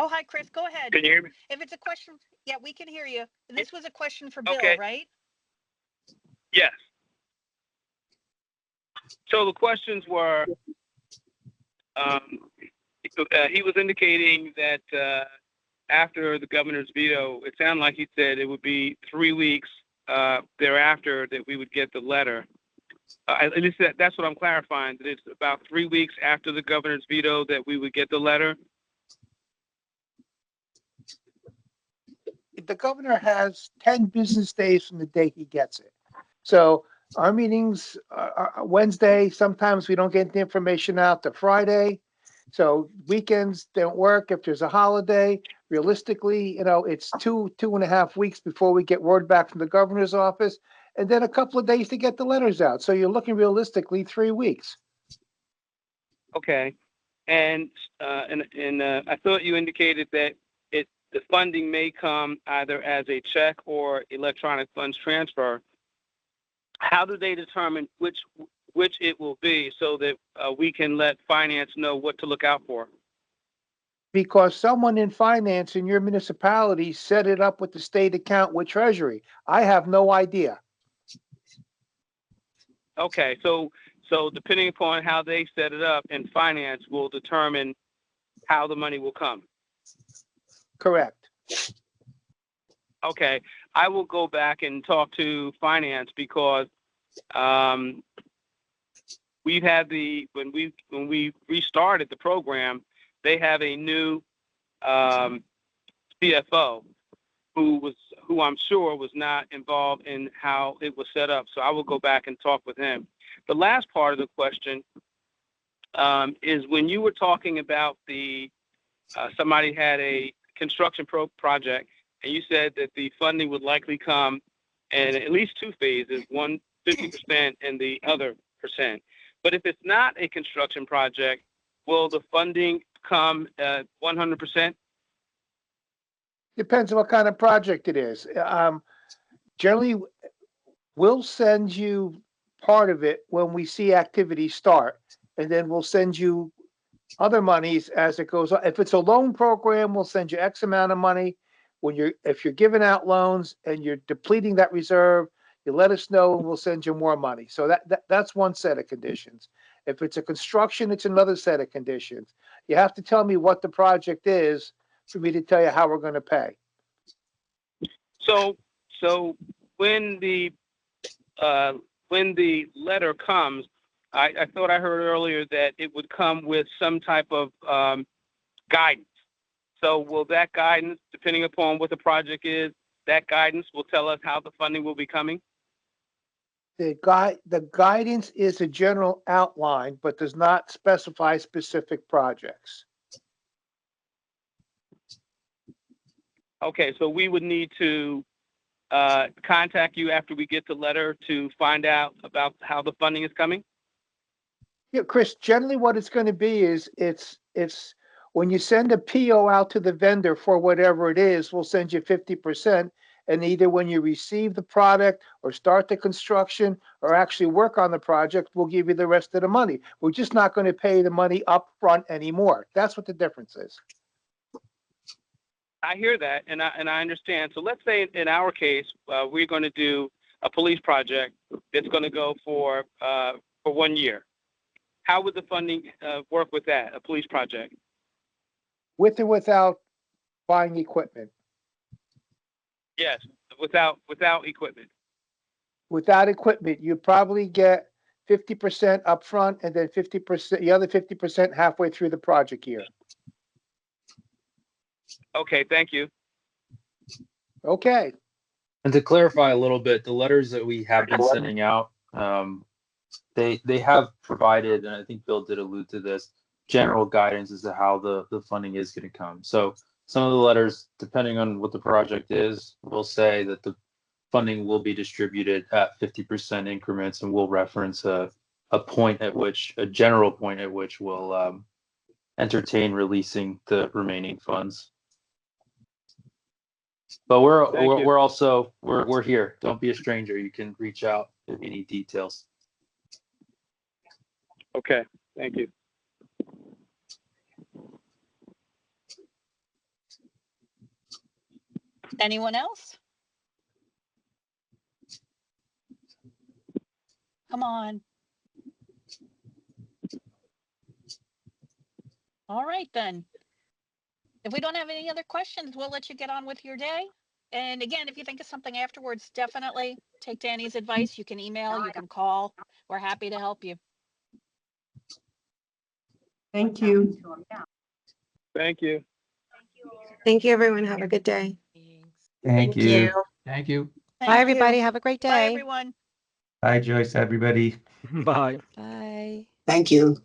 Speaker 6: Oh, hi, Chris. Go ahead.
Speaker 9: can you hear me?
Speaker 6: If it's a question, yeah, we can hear you. This was a question for Bill,
Speaker 9: Okay.
Speaker 6: right?
Speaker 9: Yes. So the questions were, he was indicating that after the governor's veto, it sounded like he said it would be 3 weeks thereafter that we would get the letter. At least that's what I'm clarifying, that it's about 3 weeks after the governor's veto that we would get the letter.
Speaker 12: The governor has 10 business days from the day he gets it. So our meetings are Wednesday. Sometimes we don't get the information out to Friday. So weekends don't work. If there's a holiday, realistically, it's 2.5 weeks before we get word back from the governor's office, and then a couple of days to get the letters out. So you're looking realistically 3 weeks.
Speaker 9: Okay. And I thought you indicated that the funding may come either as a check or electronic funds transfer. How do they determine which it will be so that we can let finance know what to look out for?
Speaker 12: Because someone in finance in your municipality set it up with the state account with Treasury. I have no idea.
Speaker 9: Okay, so depending upon how they set it up, and finance will determine how the money will come.
Speaker 12: Correct.
Speaker 9: Okay, I will go back and talk to finance because we've had when we restarted the program, they have a new CFO who I'm sure was not involved in how it was set up. So I will go back and talk with him. The last part of the question is when you were talking about somebody had a construction project, and you said that the funding would likely come in at least two phases, one 50% and the other percent. But if it's not a construction project, will the funding come 100%?
Speaker 12: Depends on what kind of project it is. Generally, we'll send you part of it when we see activity start, and then we'll send you other monies as it goes on. If it's a loan program, we'll send you X amount of money. If you're giving out loans and you're depleting that reserve, you let us know and we'll send you more money. So that's one set of conditions. If it's a construction, it's another set of conditions. You have to tell me what the project is for me to tell you how we're going to pay.
Speaker 9: So when the letter comes, I thought I heard earlier that it would come with some type of guidance. So will that guidance, depending upon what the project is, that guidance will tell us how the funding will be coming?
Speaker 12: The guidance is a general outline, but does not specify specific projects.
Speaker 9: Okay, so we would need to contact you after we get the letter to find out about how the funding is coming?
Speaker 12: Yeah, Chris, generally what it's going to be is it's when you send a PO out to the vendor for whatever it is, we'll send you 50%. And either when you receive the product or start the construction or actually work on the project, we'll give you the rest of the money. We're just not going to pay the money up front anymore. That's what the difference is.
Speaker 9: I hear that, and I understand. So let's say in our case, we're going to do a police project that's going to go for 1 year. How would the funding work with that, a police project?
Speaker 12: With or without buying equipment?
Speaker 9: Yes, without equipment.
Speaker 12: Without equipment, you probably get 50% upfront and then 50%, the other 50% halfway through the project year.
Speaker 9: Okay, thank you.
Speaker 12: Okay.
Speaker 4: And to clarify a little bit, the letters that we have been sending out, they have provided, and I think Bill did allude to this, general guidance as to how the funding is going to come. So some of the letters, depending on what the project is, will say that the funding will be distributed at 50% increments, and we'll reference a general point at which we'll entertain releasing the remaining funds. But we're here. Don't be a stranger. You can reach out if you need details.
Speaker 9: Okay, thank you.
Speaker 6: Anyone else? Come on. All right, then. If we don't have any other questions, we'll let you get on with your day. And again, if you think of something afterwards, definitely take Danny's advice. You can email, you can call. We're happy to help you.
Speaker 5: Thank you.
Speaker 9: Thank you.
Speaker 13: Thank you, everyone. Have a good day.
Speaker 16: Thank you.
Speaker 2: Thank you.
Speaker 6: Thank
Speaker 18: Bye, everybody.
Speaker 6: you.
Speaker 18: Have a great
Speaker 6: Bye,
Speaker 18: day.
Speaker 6: everyone.
Speaker 16: Bye, Joyce, everybody.
Speaker 7: Bye.
Speaker 18: Bye.
Speaker 15: Thank you.